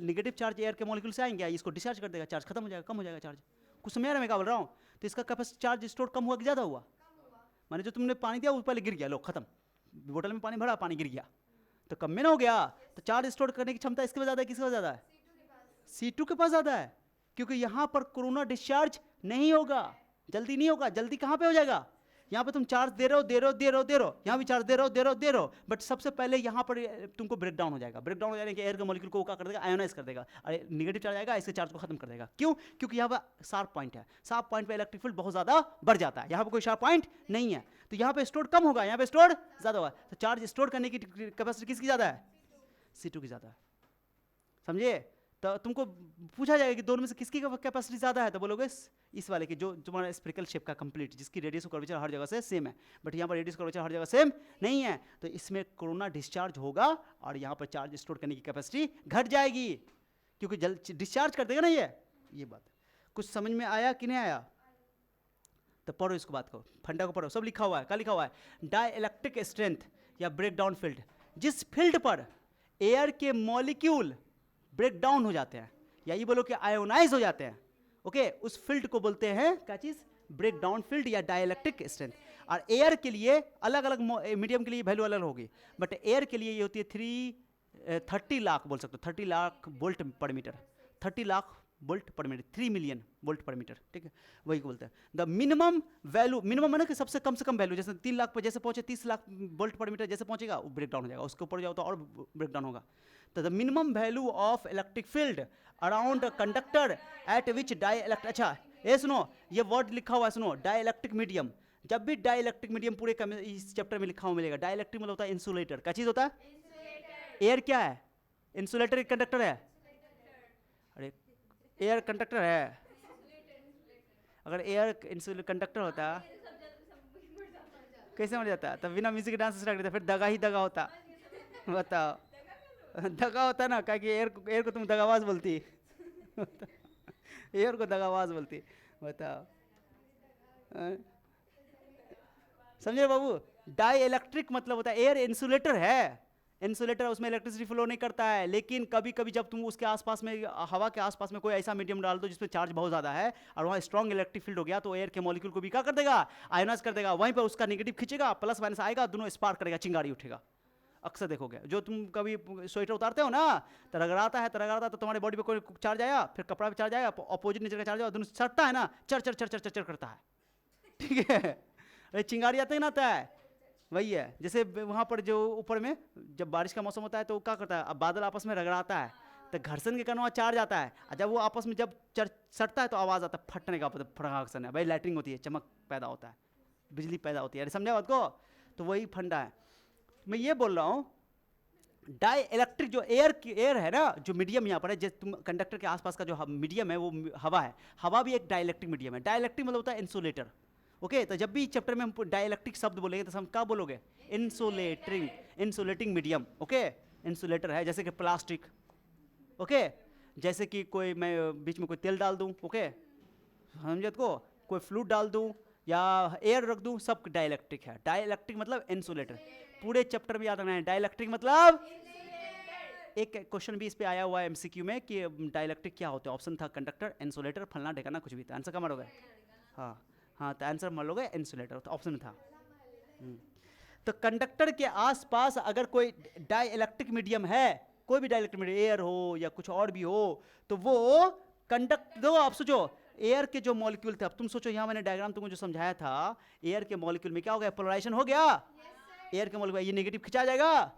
नेगेटिव चार्ज एयर के मॉलिक्यूल से आएंगे, इसको डिस्चार्ज कर देगा, चार्ज खत्म हो जाएगा, कम हो जाएगा चार्ज। कुछ समझ आ रहा है मैं क्या बोल रहा हूँ? तो इसका कैपेसिटी चार्ज स्टोर कम हुआ कि ज़्यादा हुआ? माने जो तुमने पानी दिया वो पहले गिर गया, लो खत्म, बोतल में पानी भरा, पानी गिर गया, तो कम में ना हो गया, तो चार्ज स्टोर करने की क्षमता इसके पास ज़्यादा है, किसके पास ज़्यादा है? C2 के पास ज़्यादा है, क्योंकि यहाँ पर कोरोना डिस्चार्ज नहीं होगा, जल्दी नहीं होगा। जल्दी कहाँ पे हो जाएगा? यहाँ पे तुम चार्ज दे रहे हो दे रहे हो दे रहे हो दे रहे हो, यहाँ भी चार्ज दे रहे हो दे रहे हो दे रहे हो, बट सबसे पहले यहाँ पर तुमको ब्रेक डाउन हो जाएगा। ब्रेक डाउन हो जाने के एयर के मॉलिक्यूल को क्या कर देगा, आयोनाइज कर देगा, अरे निगेटिव चार्ज आएगा, इसके चार्ज को खत्म कर देगा। क्यों? क्योंकि यहाँ पर शार्प पॉइंट है, शार्प पॉइंट पे इलेक्ट्रिक फील्ड बहुत ज़्यादा बढ़ जाता है, यहाँ पर कोई शार्प पॉइंट नहीं है, तो यहाँ पे स्टोर कम होगा, यहाँ पे स्टोर ज़्यादा होगा, तो चार्ज स्टोर करने की कैपेसिटी किसकी ज़्यादा है? C2 की ज़्यादा है। समझिए? तो तुमको पूछा जाएगा कि दोनों में से किसकी कैपेसिटी ज़्यादा है, तो बोलोगे इस वाले की, जो तुम्हारा स्फेरिकल शेप का कंप्लीट, जिसकी रेडियस और कर्वेचर हर जगह से सेम है, बट यहाँ पर रेडियस कर्वेचर हर जगह सेम नहीं है, तो इसमें कोरोना डिस्चार्ज होगा और यहाँ पर चार्ज स्टोर करने की कैपेसिटी घट जाएगी, क्योंकि जल्द डिस्चार्ज कर देगा ना। ये बात कुछ समझ में आया कि नहीं आया? तो पढ़ो इसको, बात को, फंडा को पढ़ो, सब लिखा हुआ है। क्या लिखा हुआ है? डाइलेक्ट्रिक स्ट्रेंथ या ब्रेक डाउन फील्ड, जिस फील्ड पर एयर के मॉलिक्यूल ब्रेक डाउन हो जाते हैं, या ये बोलो कि आयोनाइज हो जाते हैं, ओके, उस फील्ड को बोलते हैं क्या चीज़? ब्रेक डाउन फील्ड या डाइलेक्ट्रिक स्ट्रेंथ। और एयर के लिए अलग अलग, मीडियम के लिए वैल्यू अलग होगी, बट एयर के लिए ये होती है 30 लाख बोल सकते हो, 30 लाख वोल्ट पर मीटर, 30 लाख वोल्ट पर मीटर, 3 मिलियन वोल्ट पर मीटर। ठीक है, वही बोलते हैं द मिनिमम वैल्यू। मिनिमम है ना कि सबसे कम से कम वैल्यू, जैसे 3 लाख पर जैसे पहुंचे 30 लाख वोल्ट पर मीटर जैसे पहुंचेगा वो ब्रेक डाउन हो जाएगा, उसके ऊपर जाओ तो और ब्रेक डाउन होगा। तो the minimum value of electric field around conductor at which dielectric, अच्छा ये सुनो, ये वर्ड लिखा हुआ है, सुनो, डाइलेक्ट्रिक मीडियम। जब भी डाइलेक्ट्रिक मीडियम पूरे इस चैप्टर में लिखा हुआ मिलेगा, डाइलेक्ट्रिक मतलब होता है इंसुलेटर। क्या चीज़ होता है? एयर क्या है? इंसुलेटर कंडक्टर है। अरे एयर कंडक्टर है, अगर एयर इंसुलेटर कंडक्टर होता कैसे मर जाता? तब बिना म्यूजिक डांस स्टार्ट करता, फिर दगा ही दगा होता। बताओ, दगा होता ना, क्या कि एयर को तुम दगाबाज बोलती एयर को दगाबाज बोलती, बताओ। समझे बाबू? डाई इलेक्ट्रिक मतलब होता है एयर इंसुलेटर है, इंसुलेटर उसमें इलेक्ट्रिसिटी फ्लो नहीं करता है, लेकिन कभी कभी जब तुम उसके आसपास में, हवा के आसपास में कोई ऐसा मीडियम डाल दो जिसमें चार्ज बहुत ज़्यादा है और वहाँ स्ट्रॉन्ग इलेक्ट्रिक फील्ड हो गया, तो एयर के मॉलिक्यूल को भी क्या कर देगा, आयोनाइज कर देगा, वहीं पर उसका नेगेटिव खींचेगा, प्लस माइनस आएगा, दोनों स्पार्क करेगा, चिंगारी उठेगा। अक्सर देखोगे जो तुम कभी स्वेटर उतारते हो ना, तो रगड़ाता है तो तुम्हारे बॉडी पे कोई चार्ज आया, फिर कपड़ा पे चार्ज आया, अपोजिट नेचर का चार्ज आया, दोनों सटता है ना, चर चर चर चर चर चर करता है, ठीक है। अरे चिंगारी आता ही ना आता है, वही है। जैसे वहाँ पर जो ऊपर में जब बारिश का मौसम होता है तो क्या करता है, अब बादल आपस में रगड़ाता है तो घर्षण के कारण वहाँ चार्ज आता है, और जब वो आपस में जब सटता है तो आवाज़ आता है फटने का, फटाखन है भाई, लाइटिंग होती है, चमक पैदा होता है, बिजली पैदा होती है। अरे समझा बात को? तो वही फंडा है। मैं ये बोल रहा हूँ डाई इलेक्ट्रिक जो एयर है ना, जो मीडियम यहाँ पर है, जैसे तुम कंडक्टर के आसपास का जो मीडियम है वो हवा है, हवा भी एक डाइलेक्ट्रिक मीडियम है। डाइलेक्ट्रिक मतलब होता है इंसुलेटर। ओके, तो जब भी चैप्टर में हम डाइलेक्ट्रिक शब्द बोलेंगे तो हम क्या बोलोगे, इंसुलेटिंग मीडियम। ओके, इंसुलेटर है, जैसे कि प्लास्टिक, ओके, जैसे कि कोई मैं बीच में कोई तेल डाल दूं, ओके समझे को, कोई फ्लूइड डाल दूं या एयर रख दूं, सब डाइलेक्ट्रिक है। डाइलेक्ट्रिक मतलब इंसुलेटर। पूरे चैप्टर में याद रखना है डाइलेक्ट्रिक मतलब। एक क्वेश्चन भी इस पे आया हुआ है एमसीक्यू में कि डाइलेक्ट्रिक क्या होते हैं, ऑप्शन था कंडक्टर, इंसुलेटर, फलना ढेकाना, कुछ भी था। आंसर क्या मारोगे? हाँ तो आंसर मान लोगे इंसुलेटर, तो ऑप्शन में था। तो कंडक्टर के आसपास अगर कोई डाइलेक्ट्रिक मीडियम है, कोई भी डाइलेक्ट्रिक मीडियम, एयर हो या कुछ और भी हो, तो वो कंडक्ट दो। आप सोचो एयर के जो मॉलिक्यूल थे, अब तुम सोचो यहाँ मैंने डायग्राम तुमको जो समझाया था, एयर के मॉलिक्यूल में क्या हो गया, पोलराइजेशन हो गया। एयर के मॉलिक्यूल ये नेगेटिव खिंचा जाएगा,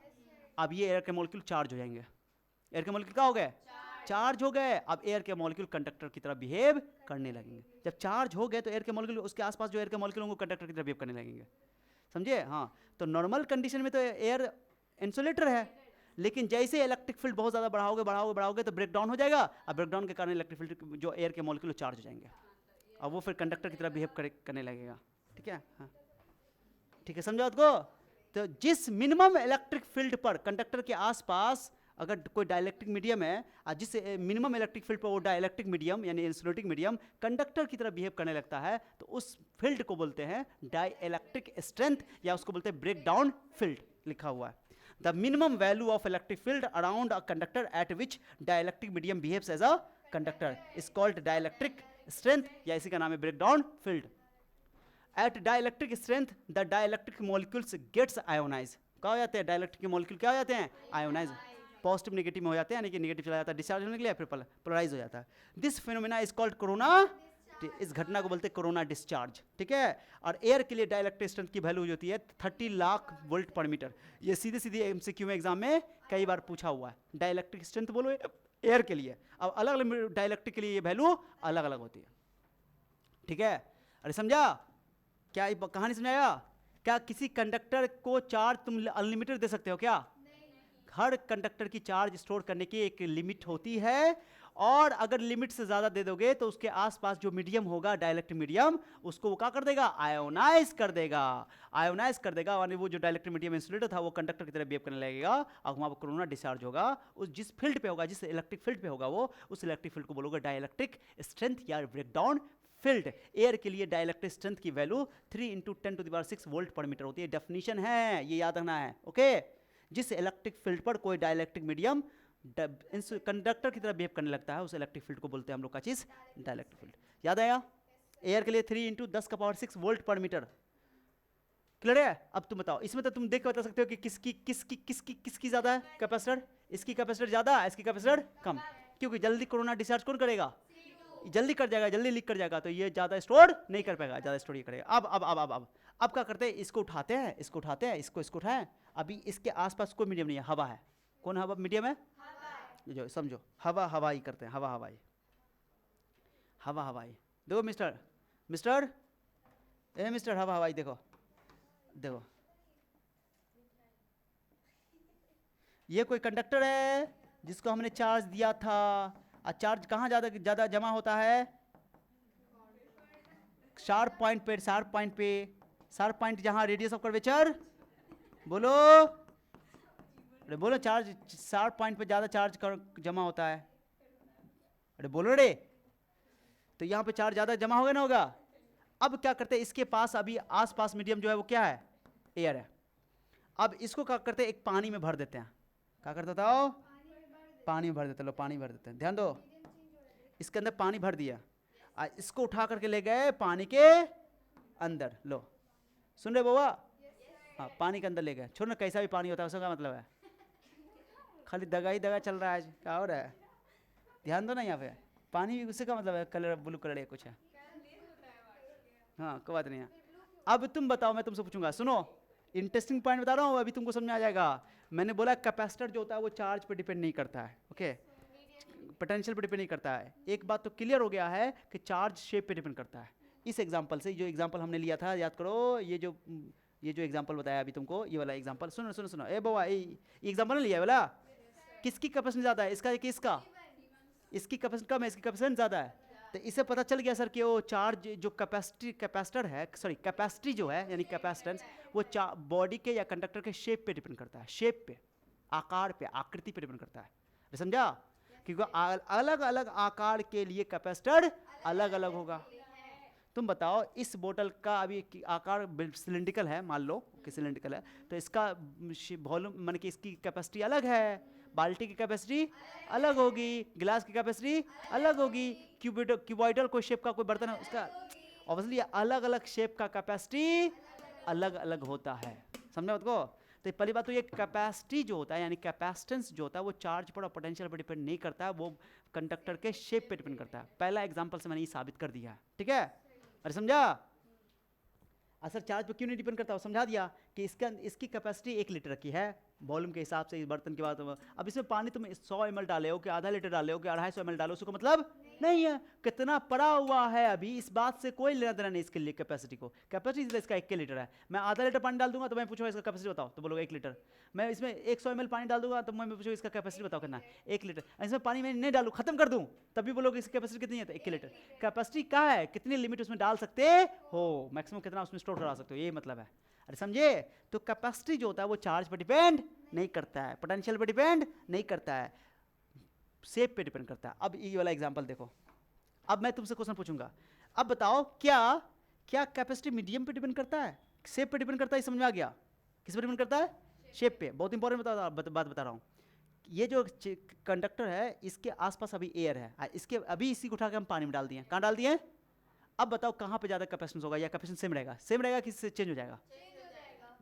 अब ये एयर के मॉलिक्यूल चार्ज हो जाएंगे। एयर के मॉलिक्यूल क्या हो गए, चार्ज हो गए। अब एयर के मॉलिक्यूल कंडक्टर की तरह बिहेव करने लगेंगे। जब चार्ज हो गए तो एयर के मॉलिक्यूल, उसके आसपास जो एयर के मॉलिक्यूल होंगे कंडक्टर की तरह बिहेव करने लगेंगे। समझे? हाँ, तो नॉर्मल कंडीशन में तो एयर इंसुलेटर है, लेकिन जैसे इलेक्ट्रिक फील्ड बहुत ज़्यादा बढ़ाओगे तो ब्रेक डाउन हो जाएगा। अब ब्रेक डाउन के कारण इलेक्ट्रिक फील्ड जो एयर के मॉलिक्यूल चार्ज हो जाएंगे, अब वो फिर कंडक्टर की तरह बिहेव करने लगेगा। ठीक है? हाँ ठीक है, समझो आपको? तो जिस मिनिमम इलेक्ट्रिक फील्ड पर कंडक्टर के आसपास अगर कोई डाइलेक्ट्रिक मीडियम है, और जिस मिनिमम इलेक्ट्रिक फील्ड पर वो डाइलेक्ट्रिक मीडियम यानी इंसुलेटिंग मीडियम कंडक्टर की तरह बिहेव करने लगता है, तो उस फील्ड को बोलते हैं डाइलेक्ट्रिक स्ट्रेंथ, या उसको बोलते हैं ब्रेक डाउन फील्ड, लिखा हुआ है। The minimum value of electric field around a conductor at which dielectric medium behaves as a conductor is called dielectric strength, या इसी का नाम है breakdown field. At dielectric strength the dielectric molecules gets ionise. क्या हो जाते हैं dielectric के मॉलिक्यूल, क्या हो जाते हैं, आयोनाइज, पॉजिटिव नेगेटिव में हो जाते हैं, यानी कि नेगेटिव चला जाता है, डिस्चार्ज होने के लिए, फिर पोलराइज हो जाता है। This phenomena is called corona, इस घटना को बोलते हैं कोरोना डिस्चार्ज। ठीक है? और एयर के लिए डाइलेक्ट्रिक स्ट्रेंथ की वैल्यू होती है 30 लाख वोल्ट पर मीटर। ये सीधे सीधे एमसीक्यू में एग्जाम में कई बार पूछा हुआ है। डाइलेक्ट्रिक स्ट्रेंथ बोलो एयर के लिए, अब अलग अलग डाइलेक्ट्रिक के लिए ये वैल्यू अलग अलग होती है। ठीक है? अरे समझा क्या ये कहानी समझाया? क्या किसी कंडक्टर को चार्ज तुम अनलिमिटेड दे सकते हो क्या? हर कंडक्टर की चार्ज स्टोर करने की एक लिमिट होती है, और अगर लिमिट से ज़्यादा दे दोगे तो उसके आसपास जो मीडियम होगा डाइलेक्ट्रिक मीडियम, उसको वो क्या कर देगा, आयोनाइज कर देगा। आयोनाइज कर देगा यानी वो जो डाइलेक्ट्रिक मीडियम इंसुलेटर था वो कंडक्टर की तरह बिहेव करने लगेगा, और वहाँ पर कोरोना डिस्चार्ज होगा। उस जिस फील्ड पे होगा, जिस इलेक्ट्रिक फील्ड पे होगा वो, उस इलेक्ट्रिक फील्ड को बोलोगे डाइलेक्ट्रिक स्ट्रेंथ या ब्रेक डाउन फील्ड। एयर के लिए डाइलेक्ट्रिक स्ट्रेंथ की वैल्यू 3 × 10⁻6 वोल्ट पर मीटर होती है। डेफिनेशन है, ये याद रखना है। ओके, जिस इलेक्ट्रिक फील्ड पर कोई डाइलेक्ट्रिक मीडियम कंडक्टर की तरह बिहेव करने लगता है, उस इलेक्ट्रिक फील्ड को बोलते हैं हम लोग का चीज डाइलेक्ट्रिक फील्ड। याद आया? एयर के लिए 3 × 10⁻6 वोल्ट पर मीटर। क्लियर है? अब तुम बताओ, इसमें तो तुम देख बता सकते हो कि किसकी ज्यादा है कैपेसिटर। इसकी कैपेसिटर ज्यादा है, इसकी कैपेसिटर कम, क्योंकि जल्दी कोरोना डिस्चार्ज कौन करेगा, जल्दी कर जाएगा, जल्दी लीक कर जाएगा, तो ये ज्यादा स्टोर नहीं कर पाएगा, ज्यादा स्टोर ये करेगा। अब क्या करते हैं, इसको उठाते हैं, इसको उठाएं। अभी इसके आसपास कोई मीडियम नहीं है, हवा है। कौन हवा मीडियम है? जो समझो हवा हवाई करते हैं, हवा हवाई। देखो मिस्टर हवा हवाई, देखो ये कोई कंडक्टर है जिसको हमने चार्ज दिया था, और चार्ज कहाँ ज्यादा जमा होता है, शार्प पॉइंट जहां रेडियस ऑफ कर्वेचर, बोलो चार्ज शार्प पॉइंट पे ज्यादा चार्ज जमा होता है। अरे बोलो रे, तो यहाँ पे चार्ज ज्यादा जमा होगा ना होगा। अब क्या करते हैं, इसके पास अभी आसपास मीडियम जो है वो क्या है, एयर है। अब इसको क्या करते हैं, एक पानी में भर देते हैं। क्या करते बताओ, पानी में भर देते, लो पानी भर देते हैं, ध्यान दो, इसके अंदर पानी भर दिया, इसको उठा करके ले गए पानी के अंदर, लो सुन रहे बउआ, हाँ पानी के अंदर ले गए, छोड़ ना कैसा भी पानी होता है उसका क्या मतलब है, खाली दगा ही दगा चल रहा है आज, क्या हो रहा है, ध्यान दो ना यहाँ पे, पानी उससे का मतलब है कलर ब्लू कलर या कुछ है, हाँ कोई बात नहीं है। अब तुम बताओ, मैं तुमसे पूछूंगा, सुनो इंटरेस्टिंग पॉइंट बता रहा हूँ, अभी तुमको समझ में आ जाएगा। मैंने बोला कैपेसिटर जो होता है वो चार्ज पे डिपेंड नहीं करता है, ओके, पोटेंशियल पे डिपेंड नहीं करता है। एक बात तो क्लियर हो गया है कि चार्ज शेप पे डिपेंड करता है। इस एग्जांपल से, जो एग्जांपल हमने लिया था याद करो, ये जो एग्जांपल बताया अभी तुमको, ये वाला एग्जांपल, सुनो सुनो सुनो, ए बाबा ये एग्जांपल नहीं लिया है वाला, किसकी कैपेसिटी ज़्यादा है, इसका किसका, इसकी कैपेसिटी कम है, इसकी कैपेसिटी ज़्यादा है, तो इससे पता चल गया सर कि वो चार्ज जो कैपेसिटर है, सॉरी कैपेसिटी जो है यानी कैपेसिटेंस, वो बॉडी के या कंडक्टर के शेप पे डिपेंड करता है, शेप पे, आकार पे, आकृति पे डिपेंड करता है, समझा, क्योंकि अलग अलग आकार के लिए कैपेसिटर अलग अलग होगा। तुम बताओ इस बोतल का अभी आकार सिलिंड्रिकल है, मान लो कि सिलिंड्रिकल है, तो इसका वॉल्यूम मान कि इसकी कैपेसिटी अलग है, बाल्टी की कैपेसिटी अलग होगी, गिलास की कैपेसिटी अलग होगी, क्यूबॉइडल कोई शेप का कोई बर्तन है उसका ऑब्वियसली अलग अलग शेप का कैपेसिटी अलग अलग होता है, समझा बात को। तो पहली बात तो ये कैपेसिटी जो होता है यानी कैपेसिटेंस जो होता है वो चार्ज पर और पोटेंशियल पर डिपेंड नहीं करता है, वो कंडक्टर के शेप पे डिपेंड करता है। पहला एग्जांपल से मैंने ये साबित कर दिया, ठीक है, अरे समझा। असर चार्ज पे क्यों नहीं डिपेंड करता, वो समझा दिया कि इसकी कैपेसिटी 1 लीटर की है वॉल्यूम के हिसाब से, इस बर्तन के बाद। अब इसमें पानी तुम 100 ml डाले हो कि आधा लीटर डाले हो कि 250 ml डालो, उसको मतलब नहीं है, कितना पड़ा हुआ है अभी इस बात से कोई लेना देना नहीं इसके लिए कैपेसिटी को। कैपेसिटी इसका 1 लीटर है, मैं आधा लीटर पानी डाल दूंगा तो मैं पूछूंगा इसका कैपेसिटी बताओ, तो बोलोगे 1 लीटर। मैं इसमें 100 ml पानी डाल दूंगा तो मैं पूछूंगा इसका कैपेसिटी बताओ कितना, 1 लीटर। इसमें पानी मैं नहीं डालूँ, खत्म कर दूँ, तभी बोलोगे इसकी कैपेसिटी कितनी है, तो 1 लीटर। कैपेसिटी क्या है, कितनी लिमिट उसमें डाल सकते हो, मैक्सिमम कितना उसमें स्टोर करा सकते हो, ये मतलब है, अरे समझे। तो कैपेसिटी जो होता है वो चार्ज पर डिपेंड नहीं करता है, पोटेंशियल पे डिपेंड नहीं करता है, शेप पे डिपेंड करता है। अब ये वाला एग्जांपल देखो, अब मैं तुमसे क्वेश्चन पूछूंगा, अब बताओ क्या कैपेसिटी मीडियम पे डिपेंड करता है, शेप पे डिपेंड करता है, समझ में आ गया, किस पे डिपेंड करता है, शेप पे। बहुत इंपॉर्टेंट बात बता रहा हूँ, ये जो कंडक्टर है इसके आसपास अभी एयर है, इसके अभी इसी को उठा के हम पानी में डाल दिए, कहाँ डाल दिए। अब बताओ कहाँ पे ज़्यादा कैपेसिटेंस होगा या कैपेसिटेंस सेम रहेगा कि चेंज हो जाएगा,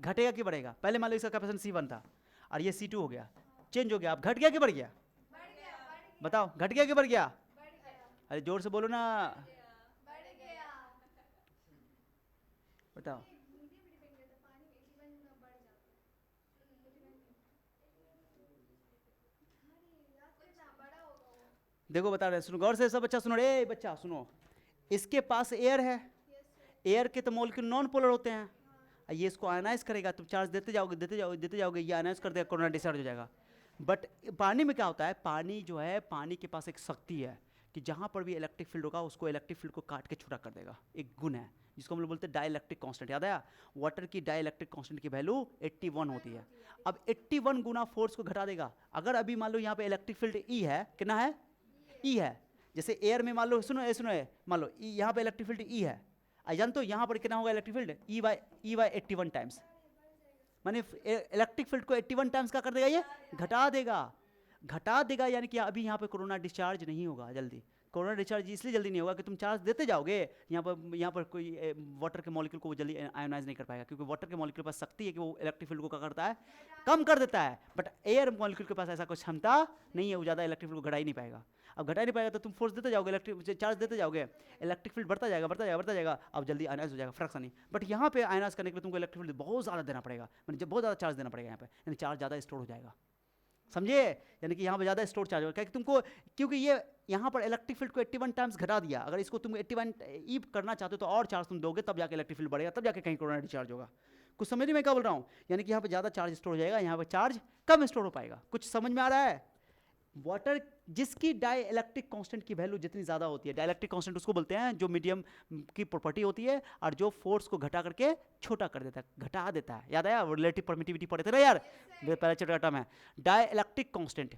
घटेगा कि बढ़ेगा। पहले मान लो इसका कैपेसिटेंस C1 था और ये C2 हो गया, चेंज हो गया, अब घट गया कि बढ़ गया, बताओ घट गया कि बढ़ गया, अरे जोर से बोलो ना, बताओ। देखो बता रहे, सुनो गौर से सब बच्चा सुनो रे, बच्चा सुनो, इसके पास एयर है, एयर के तो मॉलिक्यूल नॉन पोलर होते हैं, ये इसको आयनाइज करेगा, तुम चार्ज देते जाओगे, ये आयनाइज कर देगा, कोरोना डिस्चार्ज हो जाएगा। बट पानी में क्या होता है, पानी जो है, पानी के पास एक शक्ति है कि जहाँ पर भी इलेक्ट्रिक फील्ड होगा उसको इलेक्ट्रिक फील्ड को काट के छुटा कर देगा, एक गुण है जिसको हम लोग बोलते हैं डाइलेक्ट्रिक कांस्टेंट, याद आया, वाटर की डाइलेक्ट्रिक कांस्टेंट की वैल्यू 81 होती है। अब 81 गुना फोर्स को घटा देगा। अगर अभी मान लो यहाँ पे इलेक्ट्रिक फील्ड ई है, कितना है, ई है, जैसे एयर में मान लो, सुनो मान लो यहाँ पे इलेक्ट्रिक फील्ड ई है, जान तो यहाँ पर कितना होगा electric field, E by 81 times, माने इलेक्ट्रिक फील्ड को 81 टाइम्स का कर देगा, ये घटा देगा, यानी कि अभी यहाँ पे कोरोना डिस्चार्ज नहीं होगा जल्दी। कोरोना डिस्चार्ज इसलिए जल्दी नहीं होगा कि तुम चार्ज देते जाओगे, यहाँ पर कोई वाटर के मॉलिक्यूल को वो जल्दी आयोनाइज नहीं कर पाएगा, क्योंकि वाटर के मॉलिक्यूल के पास शक्ति है कि वो इलेक्ट्रिक फील्ड को क्या करता है, कम कर देता है। बट एयर मॉलिक्यूल के पास ऐसा कुछ क्षमता नहीं है, वो ज़्यादा इलेक्ट्रिक फील्ड को घटा ही नहीं पाएगा। अब घटा नहीं पाएगा तो तुम फोर्स देते जाओगे, इलेक्ट्रिक चार्ज देते जाओगे, इलेक्ट्रिक फील्ड बढ़ता जाएगा, अब जल्दी आयनाइज हो जाएगा, फ्रैक्शन नहीं। बट यहाँ पे आयनाइज करने के लिए तुमको इलेक्ट्रिक फील्ड बहुत ज़्यादा देना पड़ेगा, मतलब बहुत ज़्यादा चार्ज देना पड़ेगा यहाँ पे, यानी चार्ज ज़्यादा स्टोर हो जाएगा, समझे, यानी कि यहाँ पे ज़्यादा स्टोर चार्ज होगा, तुमको क्योंकि ये यहाँ पर इलेक्ट्रिक फील्ड को 81 टाइम्स घटा दिया। अगर इसको तुम 81 ई करना चाहते हो तो और चार्ज तुम दोगे, तब जाके इलेक्ट्रिक फील्ड बढ़ेगा, तब जाके कहीं कोरोना डिस्चार्ज होगा। कुछ समझ में क्या बोल रहा हूँ, यानी कि यहाँ पे ज़्यादा चार्ज स्टोर हो जाएगा, यहाँ पे चार्ज कम स्टोर हो पाएगा। कुछ समझ में आ रहा है। वाटर जिसकी डाई इलेक्ट्रिक कॉन्स्टेंट की वैल्यू जितनी ज़्यादा होती है, डाई इलेक्ट्रिक कॉन्स्टेंट उसको बोलते हैं जो मीडियम की प्रॉपर्टी होती है और जो फोर्स को घटा करके छोटा कर देता है, घटा देता है। याद आया, रिलेटिव परमिटिविटी पढ़े थे ना यार, पहले चैप्टर का टर्म है। डाई इलेक्ट्रिक कॉन्स्टेंट,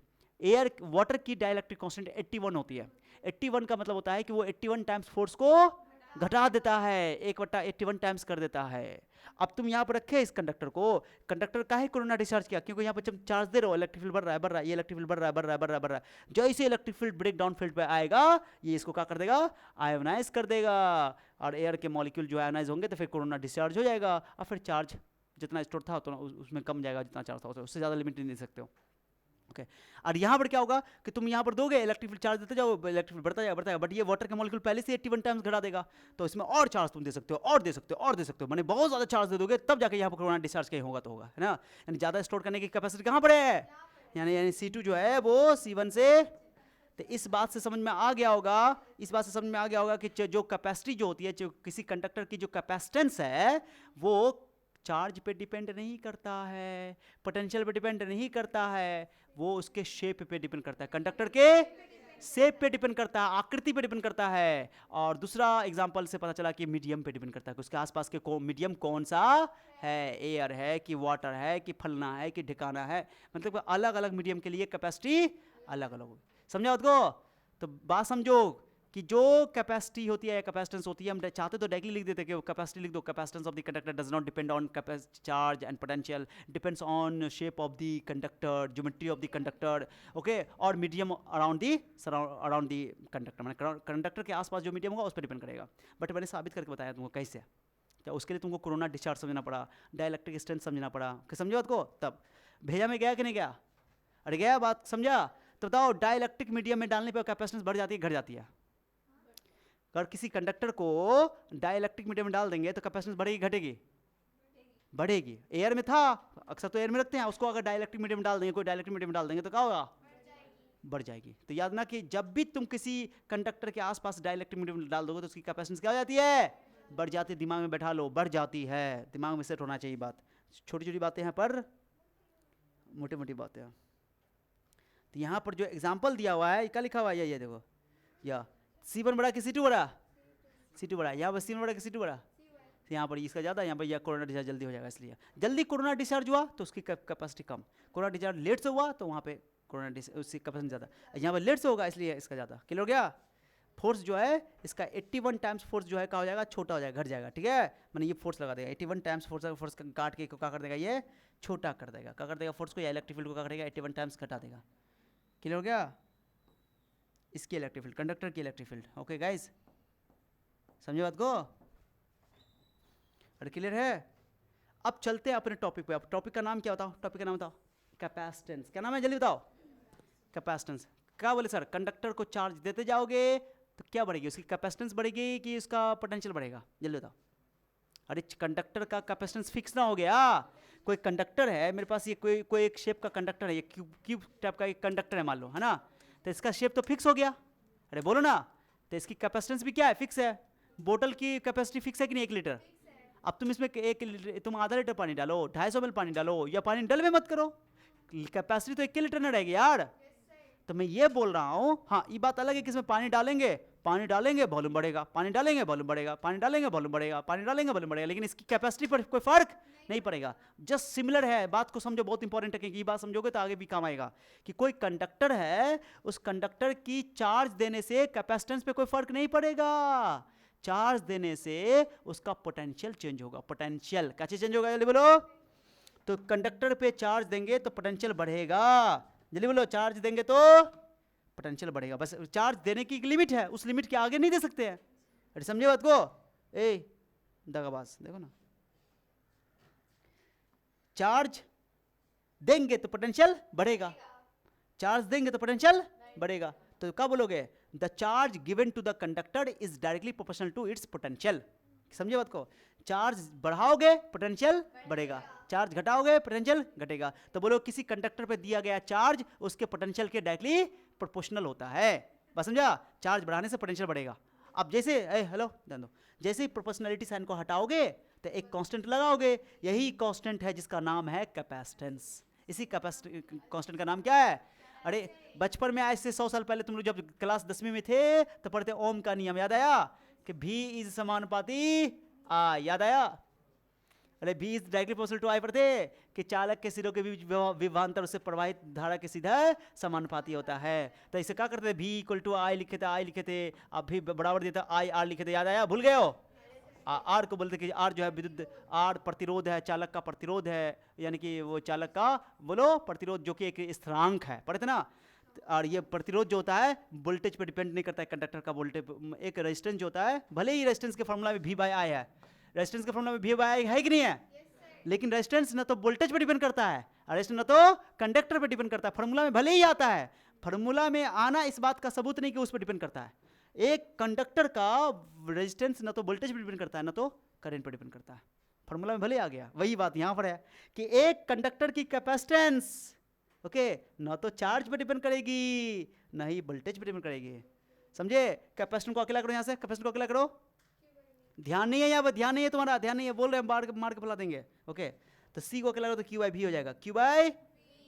वाटर की डाई इलेक्ट्रिक कॉन्स्टेंट 81 होती है। 81 का मतलब होता है कि वो 81 टाइम्स फोर्स को घटा देता है, 1/81 टाइम्स कर देता है। अब तुम यहाँ पर रखे इस कंडक्टर को, कंडक्टर का है कोरोना डिस्चार्ज किया, क्योंकि यहाँ पर जब चार्ज दे रहे हो इलेक्ट्रिक फील्ड बढ़ रहा है, बढ़ रहा है, ये इलेक्ट्रिक फील्ड बढ़ रहा है, बढ़ रहा है, बढ़ रहा है, बढ़ रहा है। जैसे electric field breakdown field पे आएगा, ये इसको क्या कर देगा, आयोनाइज कर देगा, और एयर के मॉलिक्यूल जो आयोनाइज होंगे तो फिर कोरोना डिस्चार्ज हो जाएगा, और फिर चार्ज जितना स्टोर था तो उसमें कम जाएगा, जितना चार्ज था उससे ज़्यादा लिमिट नहीं दे सकते हो। ओके और यहाँ पर क्या होगा कि तुम यहाँ पर दोगे इलेक्ट्रिक फील्ड चार्ज देते जाओ, इलेक्ट्रिक फील्ड बढ़ता जाएगा, बट ये वाटर के मॉलिक्यूल पहले से 81 टाइम्स घटा देगा, तो इसमें और चार्ज तुम दे सकते हो, और दे सकते हो, और दे सकते हो, माने बहुत ज़्यादा चार्ज दे दोगे तब जाके यहाँ पर कोरोना डिस्चार्ज कहीं होगा तो होगा, है ना। यानी ज़्यादा स्टोर करने की कैपेसिटी कहाँ पर है, यानी C2 जो है वो C1 से। तो इस बात से समझ में आ गया होगा, इस बात से समझ में आ गया होगा कि जो कैपेसिटी जो होती है, जो किसी कंडक्टर की जो कैपेसिटेंस है वो चार्ज पे डिपेंड नहीं करता है, पोटेंशियल पे डिपेंड नहीं करता है, वो उसके शेप पे डिपेंड करता है, कंडक्टर के शेप पे डिपेंड करता है, आकृति पे डिपेंड करता है। और दूसरा एग्जांपल से पता चला कि मीडियम पे डिपेंड करता है कि उसके आसपास के मीडियम कौन सा है, एयर है कि वाटर है कि फलना है कि ढिकाना है, मतलब अलग अलग मीडियम के लिए कैपेसिटी अलग अलग होगी। समझा उसको, तो बात समझो कि जो कैपेसिटी होती है, कैपेसिटेंस होती है, हम चाहते तो डायरेक्टली लिख देते कि कैपेसिटी लिख दो, capacitance of the conductor does not depend on charge and potential, depends on shape of the conductor, geometry of the conductor, okay, और मीडियम अराउंड द कंडक्टर, मैंने कंडक्टर के आसपास जो मीडियम होगा उस पर डिपेंड करेगा। बट मैंने साबित करके बताया तुमको कैसे, तो उसके लिए तुमको कोरोना डिस्चार्ज समझना पड़ा, डाइलेक्ट्रिक स्ट्रेंथ समझना पड़ा, कि समझो बात को। तब भेजा में गया कि नहीं गया, अरे गया, बात समझा। तो बताओ डाइलेक्ट्रिक मीडियम में डालने पर कैपेसिटेंस बढ़ जाती है घट जाती है, अगर किसी कंडक्टर को डाइलेक्ट्रिक मीडियम में डाल देंगे तो कैपेसिटेंस बढ़ेगी घटेगी, बढ़ेगी। एयर में था, अक्सर तो एयर में रखते हैं, उसको अगर डाइलेक्ट्रिक मीडियम में डाल देंगे, कोई डाइलेक्ट्रिक मीडियम में डाल देंगे तो क्या होगा, बढ़ जाएगी। तो याद ना कि जब भी तुम किसी कंडक्टर के आसपास डाइलेक्ट्रिक मीडियम डाल दोगे तो उसकी कैपेसिटेंस क्या हो जाती है, बढ़ जाती है। दिमाग में बैठा लो, बढ़ जाती है, दिमाग में सेट होना चाहिए बात। छोटी छोटी बातें हैं पर मोटी मोटी बातें हैं। तो यहाँ पर जो एग्जाम्पल दिया हुआ है, क्या लिखा हुआ है, ये देखो, या C1 बड़ा कि C2 बड़ा, C2 बड़ा, यहाँ पर C1 बड़ा कि C2 बड़ा, यहाँ पर इसका ज़्यादा, यहाँ पर यह कोरोना डिस्चार्ज जल्दी हो जाएगा, इसलिए जल्दी कोरोना डिस्चार्ज हुआ तो उसकी कैपेसिटी कम, कोरोना डिस्चार्ज लेट से हुआ तो वहाँ पे कोरोना उसकी कैपेसिटी ज़्यादा, यहाँ पर लेट से होगा इसलिए इसका ज़्यादा। क्लियर हो गया। फोर्स जो है इसका 81 टाइम्स फोर्स जो है क्या हो जाएगा, छोटा हो जाएगा, घट जाएगा, ठीक है। मैंने ये फोर्स लगा देगा 81 टाइम्स फोर्स का काट के क्या कर देगा, ये छोटा कर देगा, क्या कर देगा, फोर्स को या इलेक्ट्रिक फील्ड को क्या करेगा 81 टाइम्स घटा देगा। क्लियर हो गया। इसकी इलेक्ट्रिक फील्ड, कंडक्टर की इलेक्ट्रिक फील्ड। ओके गाइस, समझे बात को, अरे क्लियर है। अब चलते हैं अपने टॉपिक पे। अब टॉपिक का नाम क्या बताओ, टॉपिक का नाम बताओ, कैपेसिटेंस। क्या नाम है जल्दी बताओ, कैपेसिटेंस। क्या बोले सर, कंडक्टर को चार्ज देते जाओगे तो क्या बढ़ेगी, उसकी कैपेसिटेंस बढ़ेगी कि उसका पोटेंशियल बढ़ेगा, जल्दी बताओ। अरे कंडक्टर का कैपेसिटेंस फिक्स ना हो गया, कोई कंडक्टर है मेरे पास, ये कोई एक शेप का कंडक्टर है, ये क्यूब टाइप का एक कंडक्टर है मान लो, है ना, तो इसका शेप तो फिक्स हो गया, अरे बोलो ना, तो इसकी कैपेसिटेंस भी क्या है, फिक्स है। बोतल की कैपेसिटी फिक्स है कि नहीं, 1 लीटर। अब तुम इसमें तुम आधा लीटर पानी डालो, 250 ml पानी डालो, या पानी डल में मत करो, कैपेसिटी तो 1 लीटर ना रहेगी यार। तो मैं ये बोल रहा हूँ, हाँ ये बात अलग है कि इसमें पानी डालेंगे वॉल्यूम बढ़ेगा, पानी डालेंगे वॉल्यूम बढ़ेगा, पानी डालेंगे वॉल्यूम बढ़ेगा, पानी डालेंगे वॉल्यूम बढ़ेगा, लेकिन इसकी कैपेसिटी पर कोई फर्क नहीं पड़ेगा, जस्ट सिमिलर है। बात को समझो, बहुत इंपॉर्टेंट है, क्योंकि ये बात समझोगे तो आगे भी काम आएगा। कि कोई कंडक्टर है, उस कंडक्टर की चार्ज देने से कैपेसिटेंस पे कोई फर्क नहीं पड़ेगा, चार्ज देने से उसका पोटेंशियल चेंज होगा। पोटेंशियल क्या चीज चेंज होगा, जल्दी बोलो। तो कंडक्टर पे चार्ज देंगे तो पोटेंशियल बढ़ेगा, जल्दी बोलो। चार्ज देंगे तो पोटेंशियल बढ़ेगा, बस चार्ज देने की एक लिमिट है, उस लिमिट के आगे नहीं दे सकते हैं। अरे समझे बात को, ए दगाबाज, देखो ना, चार्ज देंगे तो पोटेंशियल बढ़ेगा, चार्ज देंगे तो पोटेंशियल बढ़ेगा। तो क्या बोलोगे, the charge given to the conductor is directly proportional to its potential. समझे बात को, चार्ज बढ़ाओगे पोटेंशियल बढ़ेगा, चार्ज घटाओगे पोटेंशियल घटेगा। तो बोलो किसी कंडक्टर पे दिया गया चार्ज उसके पोटेंशियल के डायरेक्टली प्रोपोर्शनल होता है, बस समझा। चार्ज बढ़ाने से पोटेंशियल बढ़ेगा। अब जैसे हेलो ध्यान दो, जैसे ही प्रोपोर्शनलिटी साइन को हटाओगे तो एक कांस्टेंट लगाओगे, यही कांस्टेंट है जिसका नाम है कैपेसिटेंस। इसी कांस्टेंट का नाम क्या है, अरे बचपन में आज से 100 साल पहले तुम लोग जब क्लास 10वीं में थे तो पढ़ते ओम का नियम, याद आया कि भी इज समानुपाती आ, याद आया। अरे V is directly proportional to I पढ़ते कि चालक के सिरों के बीच विभवांतर उससे प्रवाहित धारा के सीधा समानुपाती होता है। तो इसे क्या करते थे, V इक्वल टू I लिखे थे, I लिखे थे, अब भी बराबर देता I R लिखे थे, याद आया, भूल गए हो? आर को बोलते कि आर जो है विद्युत, आर प्रतिरोध है, चालक का प्रतिरोध है, यानी कि वो चालक का बोलो प्रतिरोध जो कि एक स्थिरांक है, पढ़े थे ना। और ये प्रतिरोध जो होता है वोल्टेज पे डिपेंड नहीं करता है, कंडक्टर का वोल्टेज। एक रेजिस्टेंस जो होता है, भले ही रेजिस्टेंस के फॉर्मूला में V बाय I है, रेजिस्टेंस के फॉर्मूला में V बाय I है कि नहीं है, लेकिन रेजिस्टेंस ना तो वोल्टेज पे डिपेंड करता है और रेजिस्टेंस ना तो कंडक्टर पे डिपेंड करता है। फॉर्मूला में भले ही आता है, फॉर्मूला में आना इस बात का सबूत नहीं कि उस पर डिपेंड करता है। एक कंडक्टर का रेजिस्टेंस ना तो वोल्टेज पे डिपेंड करता है ना तो करंट पे डिपेंड करता है। फॉर्मूला में भले आ गया, वही बात यहां पर है कि एक कंडक्टर की कैपेसिटेंस ओके ना तो चार्ज पे डिपेंड करेगी ना ही वोल्टेज पे डिपेंड करेगी। समझे? कैपेसिटेंस को अकेला करो, यहां से कैपेसिटेंस को अकेला करो। ध्यान नहीं है यहाँ पर, ध्यान नहीं है तुम्हारा, ध्यान नहीं है, बोल रहे हैं मार के फैला देंगे। ओके तो C को अकेला करो तो Q बाई V हो जाएगा। Q बाई,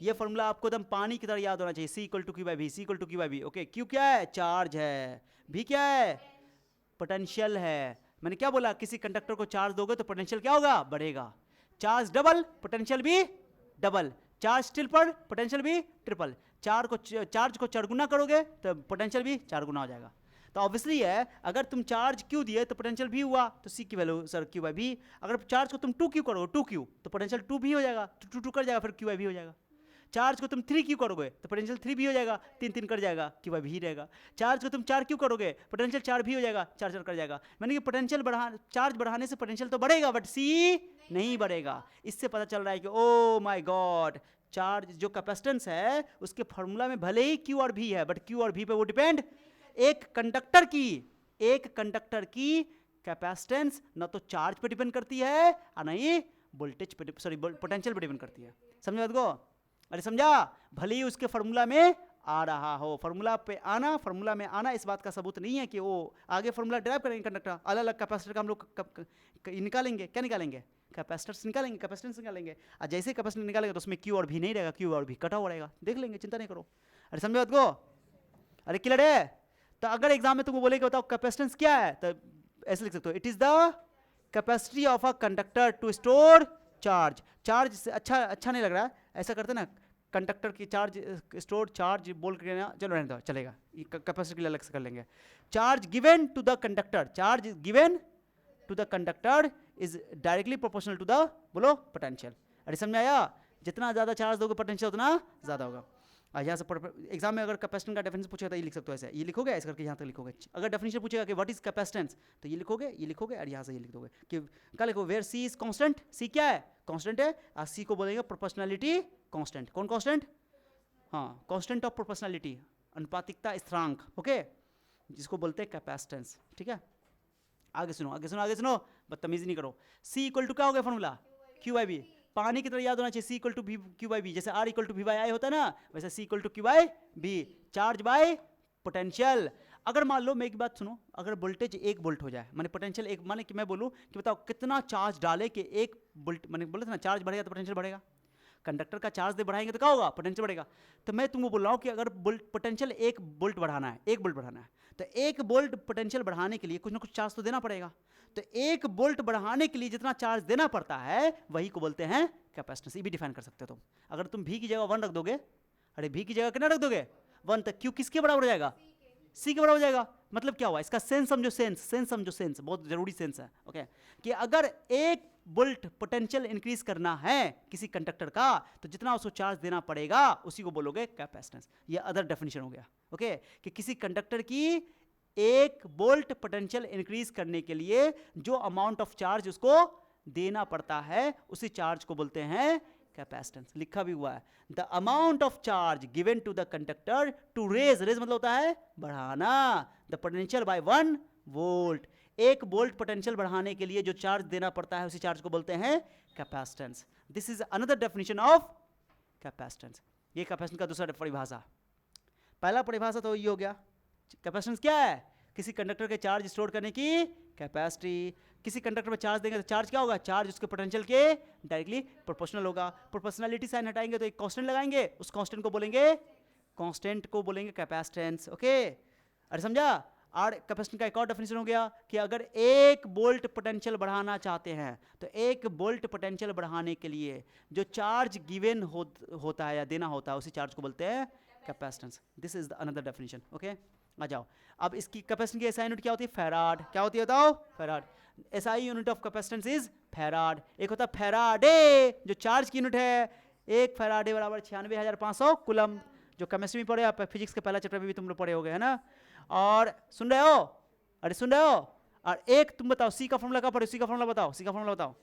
ये फॉर्मूला आपको एकदम पानी की तरह याद होना चाहिए। C equal to Q by V, C equal to Q by V। Okay Q क्या है? चार्ज है। V क्या है? पोटेंशियल है। मैंने क्या बोला, किसी कंडक्टर को चार्ज दोगे तो पोटेंशियल क्या होगा? बढ़ेगा। चार्ज डबल, पोटेंशियल भी डबल। चार्ज ट्रिपल, पोटेंशियल भी ट्रिपल। चार्ज को 4 गुना करोगे तो पोटेंशियल भी 4 गुना हो जाएगा। तो ऑब्वियसली है, अगर तुम चार्ज Q दिए तो पोटेंशियल भी हुआ, तो C की value sir Q by V। अगर चार्ज को तुम 2Q करोगे, 2Q, तो पोटेंशियल 2 भी हो जाएगा, 2 कर जाएगा, फिर Q बाई V हो जाएगा। चार्ज को तुम 3Q करोगे तो पोटेंशियल 3 भी हो जाएगा, 3 कर जाएगा, Q बाई V रहेगा। चार्ज को तुम 4Q करोगे, पोटेंशियल 4 भी हो जाएगा, 4 कर जाएगा। मैंने कि पोटेंशियल चार्ज बढ़ाने से पोटेंशियल तो बढ़ेगा बट C नहीं बढ़ेगा। इससे पता चल रहा है कि ओ माय गॉड, चार्ज जो कैपेसिटेंस है उसके फॉर्मूला में भले ही Q और V है बट Q और V पे वो डिपेंड, एक कंडक्टर की कैपेसिटेंस ना तो चार्ज पे डिपेंड करती है और नहीं वोल्टेज पे, सॉरी पोटेंशियल पे डिपेंड करती है। समझ बात को? अरे समझा? भले ही उसके फॉर्मूला में आ रहा हो, फॉर्मूला में आना इस बात का सबूत नहीं है कि वो आगे फॉर्मूला ड्राइव करेंगे कंडक्टर। अलग अलग कैपेसिटर का हम लोग निकालेंगे, क्या निकालेंगे? कैपेसिटेंस निकालेंगे। और जैसे कैपेसिटर निकालेंगे तो उसमें Q और V नहीं रहेगा, Q और V कटा हुआ रहेगा, देख लेंगे, चिंता नहीं करो। अरे समझे बात को? अरे क्लियर है? तो अगर एग्जाम में तुमको बोलेगा बताओ कैपेसिटेंस क्या है, तो ऐसे लिख सकते हो, it is the capacity of a conductor to store charge. Charge से अच्छा नहीं लग रहा है, ऐसा करते ना, कंडक्टर की चार्ज स्टोर चार्ज बोल के ना, चलो रहने दो, चलेगा, कैपेसिटी के लिए अलग से कर लेंगे। Charge given to the conductor is directly proportional to the बोलो पोटेंशियल। अरे समझ में आया? जितना ज्यादा चार्ज दोगे पोटेंशियल उतना ज्यादा होगा। यहाँ से एग्जाम में अगर कैपेसिटेंस का डेफिनेशन पूछेगा तो ये लिख सकते हो, ऐसे ये लिखोगे, ऐसे करके यहाँ तक लिखोगे। अगर डेफिनेशन पूछेगा कि व्हाट इज कैपेसिटेंस तो ये लिखोगे और यहाँ से ये लिख दोगे कि क्या लिखो, where C is constant. C क्या है? कांस्टेंट है। और C को बोलेंगे प्रोपोर्शनैलिटी कांस्टेंट। कौन कांस्टेंट? हाँ, कांस्टेंट ऑफ प्रोपोर्शनैलिटी, अनुपातिकता स्थिरांक। ओके, जिसको बोलते हैं कैपेसिटेंस। ठीक है, आगे सुनो, बदतमीजी नहीं करो। C इक्वल टू क्या हो गया फॉर्मूला? Q by V। पानी की तरह याद होना चाहिए, C equal to Q by V। जैसे R equal to V by I होता है ना, वैसे C equal to Q by V। Charge by potential. अगर मान लो, मैं एक बात सुनो, अगर वोल्टेज 1 वोल्ट हो जाए, माने पोटेंशियल एक, माने कि मैं बोलूं कि बताओ कितना चार्ज डाले कि 1 वोल्ट, मैंने बोला था ना चार्ज बढ़ेगा तो पोटेंशियल बढ़ेगा। कंडक्टर का चार्ज दे बढ़ाएंगे तो क्या होगा? पोटेंशियल बढ़ेगा। तो मैं तुमको बोल रहा हूँ कि अगर पोटेंशियल 1 वोल्ट बढ़ाना है, 1 वोल्ट बढ़ाना है, तो 1 वोल्ट पोटेंशियल बढ़ाने के लिए कुछ ना कुछ चार्ज तो देना पड़ेगा। तो 1 वोल्ट बढ़ाने के लिए जितना चार्ज देना पड़ता है वही को बोलते हैं कैपेसिटेंस। ये भी डिफाइन कर सकते हो तुम। अगर तुम V की जगह 1 रख दोगे, अरे V की जगह कितना रख दोगे? 1, तो Q किसके बराबर हो जाएगा? C के बराबर हो जाएगा। मतलब क्या हुआ? इसका सेंस समझो, सेंस बहुत जरूरी सेंस है। ओके, कि अगर 1 वोल्ट पोटेंशियल इंक्रीज करना है किसी कंडक्टर का तो जितना उसको चार्ज देना पड़ेगा उसी को बोलोगे कैपेसिटेंस। ये अदर डेफिनेशन हो गया। ओके, कि किसी कंडक्टर की 1 वोल्ट पोटेंशियल इंक्रीज करने के लिए जो अमाउंट ऑफ चार्ज उसको देना पड़ता है उसी चार्ज को बोलते हैं कैपेसिटेंस। लिखा भी हुआ है, the amount of charge given to the conductor to raise मतलब होता है बढ़ाना, the potential by 1 volt. 1 volt potential बढ़ाने के लिए जो चार्ज देना पड़ता है उसी चार्ज को बोलते हैं capacitance. This is another definition of capacitance. ये कैपेसिटेंस का दूसरा परिभाषा। पहला परिभाषा तो ये हो गया, कैपेसिटेंस क्या है? किसी कंडक्टर के चार्ज स्टोर करने की कैपेसिटी। किसी कंडक्टर में चार्ज देंगे तो चार्ज क्या होगा? चार्ज उसके पोटेंशियल के डायरेक्टली प्रोपोर्शनल होगा। प्रोपोर्शनैलिटी साइन हटाएंगे तो एक कांस्टेंट लगाएंगे, उस कांस्टेंट को बोलेंगे कैपेसिटेंस। ओके, अरे समझा? और कैपेसिटेंस का एक और डेफिनेशन हो गया कि अगर 1 वोल्ट पोटेंशियल बढ़ाना चाहते हैं तो 1 वोल्ट पोटेंशियल बढ़ाने के लिए जो चार्ज गिवन होता है या देना होता है उसी चार्ज को बोलते हैं capacitance. This is another definition. Okay, आ जाओ. अब इसकी कैपेसिटेंस की एसआई यूनिट क्या होती है? फैराड. क्या होती है बताओ? Farad. SI unit of capacitance is farad. एक होता है फैराडे जो चार्ज की यूनिट है. 1 फैराडे बराबर 96,500 कूलम. जो केमिस्ट्री में पढ़े, आप फिजिक्स के पहला चैप्टर में भी तुम लोग पढ़े होगे, है ना? और सुन रहे हो? अरे सुन रहे हो? और एक तुम बताओ सी का फॉर्मूला क्या पढ़े? सी का फॉर्मूला बताओ. सी का फॉर्मूला बताओ.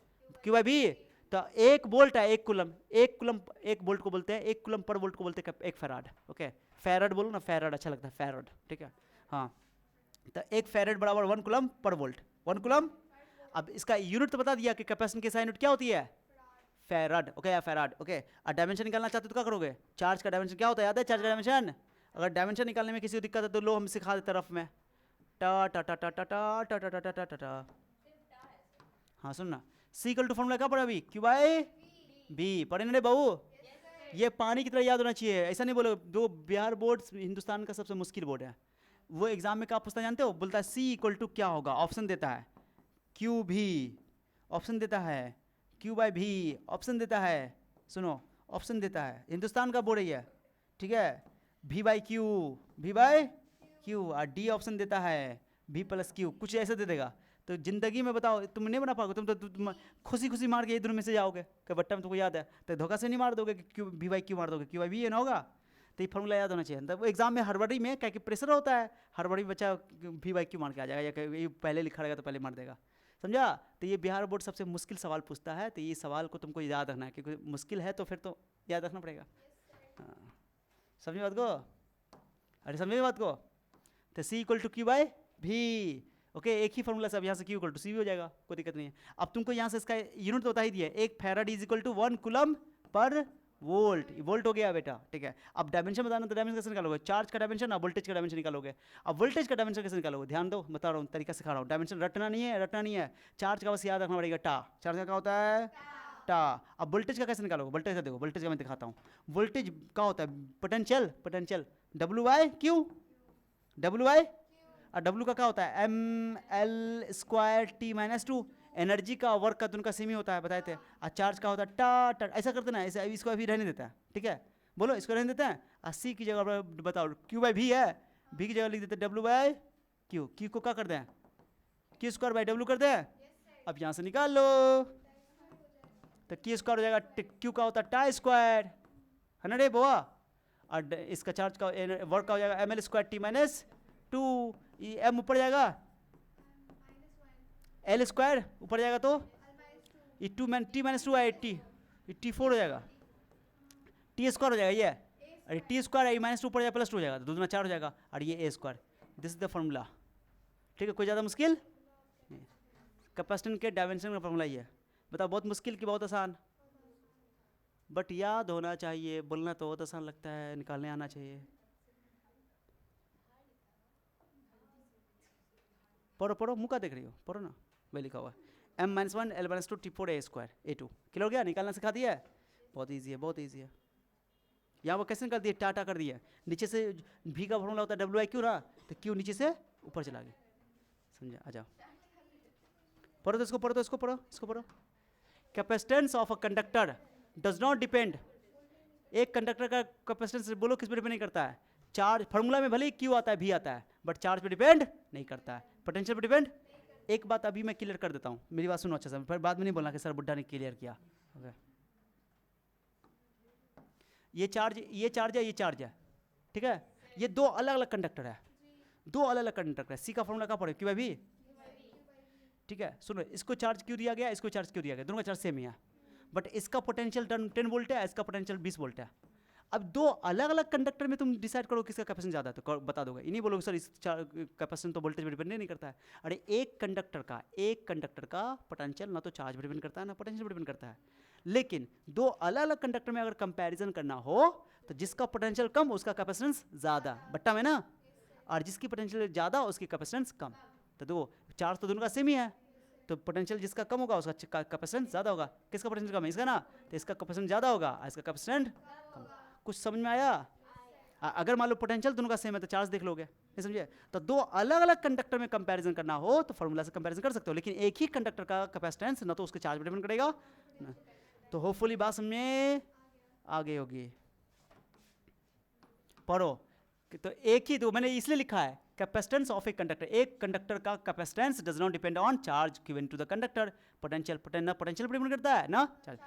Q by B. तो 1 वोल्ट है 1 कूलम. 1 वोल्ट को बोलते हैं, 1 कूलम पर वोल्ट को बोलते हैं 1 फैराड. ओके, फैराड बोलो ना, फैराड अच्छा लगता है, फैराड. ठीक है, हाँ. तो 1 फैराड बराबर 1 कूलम पर वोल्ट. 1 कूलम. अब इसका यूनिट तो बता दिया कि कैपेसिटेंस की यूनिट क्या होती है? फैराड. ओके, या फैराड. ओके, और डायमेंशन निकालना चाहते हो तो क्या करोगे? चार्ज का डायमेंशन क्या होता है? याद है चार्ज का डायमेंशन? अगर डायमेंशन निकालने में किसी को दिक्कत है तो लो हम सिखा देते रफ में. टा टा टा टा टा टा टा टा टा टा टा टा. हाँ सुनना, सी इक्वल टू फॉर्मूला क्या पढ़ा अभी? Q by B. पढ़े ना रे बहू? ये पानी की तरह याद होना चाहिए. ऐसा नहीं बोलो. जो बिहार बोर्ड हिंदुस्तान का सबसे मुश्किल बोर्ड है, वो एग्जाम में क्या पूछता जानते हो? बोलता है सी इक्वल टू क्या होगा? ऑप्शन देता है क्यू भी, ऑप्शन देता है क्यू बाई भी, ऑप्शन देता है. सुनो, ऑप्शन देता है. हिंदुस्तान का बोर्ड है, ठीक है. भी बाई क्यू, भी बाई क्यू, और डी ऑप्शन देता है भी प्लस क्यू. कुछ ऐसे दे देगा. तो जिंदगी में बताओ तुम नहीं बना पाओगे. तुम खुशी खुशी मार के इधर में से जाओगे कि बट्टा में तुमको याद है, तो धोखा से नहीं मार दोगे कि क्यू भी बाई क्यू मार दोगे. क्यू बाई भी ये ना होगा. तो ये फॉर्मूला याद होना चाहिए. तो एग्जाम में हड़बड़ी में क्या कि प्रेशर होता है, हड़बड़ी में बच्चा भी बाई क्यू मार के आ जाएगा, या ये पहले लिखा रहेगा तो पहले मार देगा. समझा? तो ये बिहार बोर्ड सबसे मुश्किल सवाल पूछता है. तो ये सवाल को तुमको याद रखना है, क्योंकि मुश्किल है तो फिर तो याद रखना पड़ेगा. हाँ, समझे बात को? अरे समझे बात को? तो सी इक्वल टू क्यू बाई भी. ओके, एक ही फॉर्मूला से अब यहाँ से क्यू इक्वल टू सी भी हो जाएगा, कोई दिक्कत नहीं है. अब तुमको यहाँ से इसका यूनिट तो बता ही दिया. 1 farad is equal to 1 coulomb per volt. Volt हो गया बेटा, ठीक है. अब डायमेंशन बताना, तो डायमेंशन कैसे निकालोगे? चार्ज का डायमेंशन और वोल्टेज का डायमेंशन निकालोगे. अब वोल्टेज का डायमेंशन कैसे निकालोगे? ध्यान दो, बता रहा हूँ, तरीका सिखा रहा हूँ. डायमेंशन रटना नहीं है, रटना नहीं है. चार्ज का बस याद रखना पड़ेगा. टा, चार्ज का क्या होता है? टा. अब वोल्टेज का कैसे निकालोगे? वोल्टेज का देखो, वोल्टेज का मैं दिखाता हूँ. वोल्टेज क्या होता है? Potential. Potential W by Q, W by, और डब्ल्यू का क्या होता है? M L square T minus 2. Energy का वर्क का दोनों का सेम ही होता है, बताए थे. और चार्ज का होता है टा टा. ऐसा करते ना, ऐसे इसको अभी रहने देता है, ठीक है. बोलो, इसको रहने देते हैं. और सी की जगह पर बताओ क्यू बाई भी है, भी की जगह लिख देते हैं डब्ल्यू बाई क्यू. क्यू को क्या कर दें? क्यू स्क्वायर बाई डब्ल्यू कर दें. अब यहाँ से निकाल लो, तो क्यू स्क्वायर हो जाएगा. क्यू का होता है टा स्क्वायर, है ना रे बुआ. और इसका चार्ज का वर्क का हो जाएगा M L square T minus 2. M ऊपर जाएगा, एल स्क्वायर ऊपर जाएगा, तो ये टी माइनस 2 है, टी 4 हो जाएगा. टी स्क्वायर हो जाएगा ये, अरे टी स्क्वायर है, माइनस 2 ऊपर जाएगा, प्लस 2 हो जाएगा, 2 दूना 4 हो जाएगा. और ये A square. This is the formula, ठीक है. कोई ज़्यादा मुश्किल? कैपेसिटेंस के डायमेंशन का फॉर्मूला ये. बताओ, बहुत मुश्किल कि बहुत आसान? बट याद होना चाहिए. बोलना तो बहुत आसान लगता है, निकालने आना चाहिए. पढ़ो पढ़ो, मुँह का देख रही हो? पढ़ो ना, वही लिखा हुआ है. M minus 1 L minus 2 T 4 A square A 2. Clear हो गया? निकालना सिखा दिया है. बहुत ईजी है, बहुत ईजी है. यहाँ वो कैसे कर दिए? टाटा कर दिया. नीचे से भी का फॉर्मूला होता है डब्ल्यू आई क्यू ना, तो क्यू नीचे से ऊपर चला गया. समझा? आ जाओ, पढ़ो तो इसको, पढ़ो तो इसको, पढ़ो इसको, पढ़ो. Capacitance of a conductor does not depend. एक कंडक्टर का कैपेसिटेंस बोलो किस पर डिपेंड नहीं करता है? चार्ज. फॉर्मूला में भले ही क्यू आता है, भी आता है, बट चार्ज पे डिपेंड नहीं करता है. पोटेंशियल पे डिपेंड. एक बात अभी मैं क्लियर कर देता हूँ, मेरी बात सुनो अच्छे से, फिर बाद में नहीं बोलना कि सर बुड्ढा ने क्लियर किया. okay. ये चार्ज है, ये चार्ज है, ठीक है. ये दो अलग अलग कंडक्टर है, दो अलग अलग कंडक्टर है. सी का फॉर्मूला क्या पड़े? क्यू बाई भी, ठीक है. सुनो, इसको चार्ज क्यों दिया गया, इसको चार्ज क्यों दिया गया? दोनों का चार्ज सेम ही है, बट इसका पोटेंशियल 10 वोल्ट है, इसका पोटेंशियल 20 वोल्ट है. अब दो अलग अलग कंडक्टर में तुम डिसाइड करो किसका कैपेसिटेंस ज़्यादा है, तो बता दोगे. ये नहीं बोलोगे सर इस कैपेसिटेंस तो वोल्टेज पर डिपेंड नहीं करता है. अरे एक कंडक्टर का पोटेंशियल ना तो चार्ज पर डिपेंड करता है ना पोटेंशियल पर डिपेंड करता है. लेकिन दो अलग अलग कंडक्टर में अगर कंपैरिजन करना हो तो जिसका पोटेंशियल कम उसका कैपेसिटेंस ज़्यादा. बट्टा में ना, और जिसकी पोटेंशियल ज़्यादा उसकी कैपेसिटेंस कम. तो दो चार्ज तो दोनों का सेम ही है, तो पोटेंशियल जिसका कम होगा उसका कैपेसिटेंस ज़्यादा होगा. किसका पोटेंशियल कम है? इसका ना, तो इसका कैपेसिटेंस ज़्यादा होगा, इसका कैपेसिटेंस कम. कुछ समझ में आया? अगर मान लो पोटेंशियल दोनों का सेम है तो चार्ज देख लोगे, नहीं समझे? तो दो अलग अलग कंडक्टर में कंपैरिजन करना हो तो फॉर्मूला से कंपैरिजन कर सकते हो, लेकिन एक ही कंडक्टर का कैपेसिटेंस ना तो उसके चार्ज पर डिपेंड करेगा ना। तो होपफुली बात समझ में आ गई होगी। पढ़ो। तो एक ही, तो मैंने इसलिए लिखा है कैपेसिटेंस ऑफ ए कंडक्टर, एक कंडक्टर का capacitance does not depend on charge given to the conductor. Potential potential पर डिपेंड करता है ना, चार्ज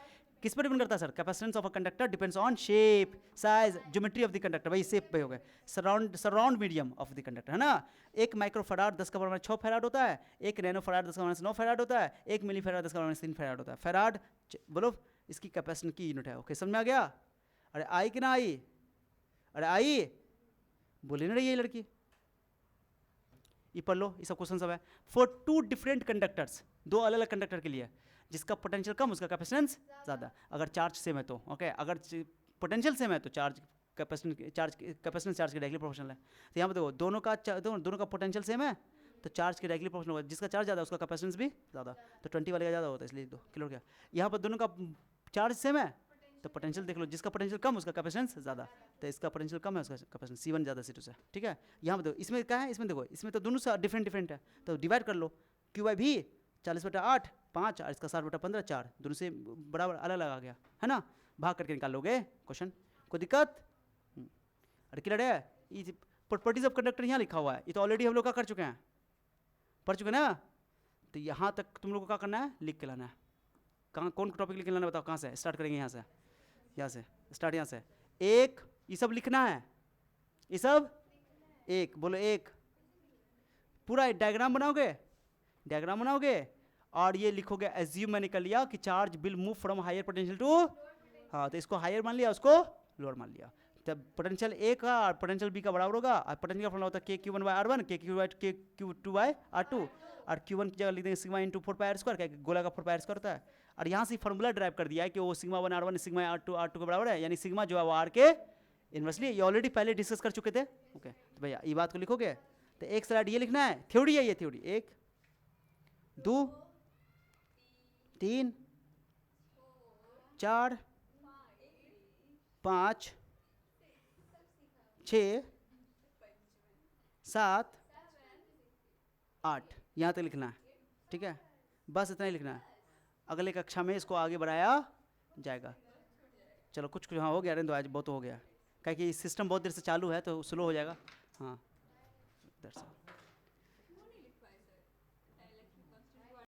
किस पर डिपेंड करता है sir? Capacitance of a conductor depends on shape, size, geometry of the conductor, भाई शेप पे हो गए, surround medium of the conductor, है ना। एक माइक्रोफराड 10 का पावर 6 फैराड होता है, एक नैनो फराड 10 का पावर 9 फैराड होता है, एक मिली फराड 10 का पावर 3 फैराड होता है। फैराड बोलो इसकी कैपेसिटी की यूनिट है। ओके, समझ में आ गया? अरे आई कि ना आई? अरे आई बोले ना रही है लड़की। ये पढ़ लो, ये सब क्वेश्चन सब है। फॉर टू डिफरेंट कंडक्टर्स, दो अलग अलग कंडक्टर के लिए, जिसका पोटेंशियल कम उसका कैपेसिटेंस ज़्यादा, अगर चार्ज सेम है तो। ओके, अगर पोटेंशियल सेम है तो चार्ज कैपेसिटेंस चार्ज के डायरेक्टली प्रोपोर्शनल है। तो यहाँ पे देखो दोनों का पोटेंशियल सेम है तो चार्ज के डायरेक्टली प्रोपोर्शनल होगा, जिसका चार्ज ज़्यादा है उसका कैपेसिटेंस भी ज़्यादा, तो 20 वाले का ज़्यादा होता है, इसलिए 2 किलो क्या। यहाँ पर दोनों का चार्ज सेम है तो पोटेंशियल देख लो, जिसका पोटेंशियल कम उसका कैपेसिटेंस ज़्यादा, तो इसका पोटेंशियल कम है उसका कैपेसिटेंस C1 ज़्यादा C2 से, ठीक है। यहाँ पे देखो इसमें क्या है, इसमें देखो इसमें तो दोनों से डिफरेंट है, तो डिवाइड कर लो। Q/V 40/8 5 और इसका 60/15 4, दोनों से बराबर अलग अलग आ गया, है ना। भाग करके निकाल लोगे क्वेश्चन, कोई दिक्कत? अरे क्लियर है? ये प्रॉपर्टीज ऑफ कंडक्टर यहाँ लिखा हुआ है, ये तो ऑलरेडी हम लोग का कर चुके हैं, पढ़ चुके ना। तो यहाँ तक तुम लोग को क्या करना है, लिख के लाना है। कहाँ कौन टॉपिक लिख के लाना बताओ, कहाँ से स्टार्ट करेंगे? यहाँ से स्टार्ट, यहाँ से एक, ये सब लिखना है, ये सब एक, बोलो एक। पूरा डायग्राम बनाओगे और ये लिखोगे एज्यूम मैंने कर लिया कि charge will move from higher potential to, हाँ तो इसको हायर मान लिया, उसको लोअर मान लिया। जब पोटेंशियल ए का और पोटेंशियल बी का बराबर होगा, और पोटेंशियल का फॉर्मूला होता है Q1/R1 Q2/R2, और Q1 की जगह लिख देंगे सिग्मा इंटू 4πr², क्या गोला का 4πr² होता है। और यहाँ से फॉर्मूला ड्राइव कर दिया है कि वो σ1R1 σ2R2 के बराबर है, यानी सिग्मा जो है वो R के इनवर्सली, ये ऑलरेडी पहले डिस्कस कर चुके थे। ओके, तो भैया ये बात को लिखोगे तो एक स्लाइड ये लिखना है, थ्योरी है ये, थ्योरी 1 2 3 4 5 6 7 8, यहाँ तक लिखना है, ठीक है। बस इतना ही लिखना है, अगले कक्षा में इसको आगे बढ़ाया जाएगा। चलो कुछ हाँ हो गया, रेंदो आज बहुत हो गया, क्या कि सिस्टम बहुत देर से चालू है तो स्लो हो जाएगा। हाँ दरअसल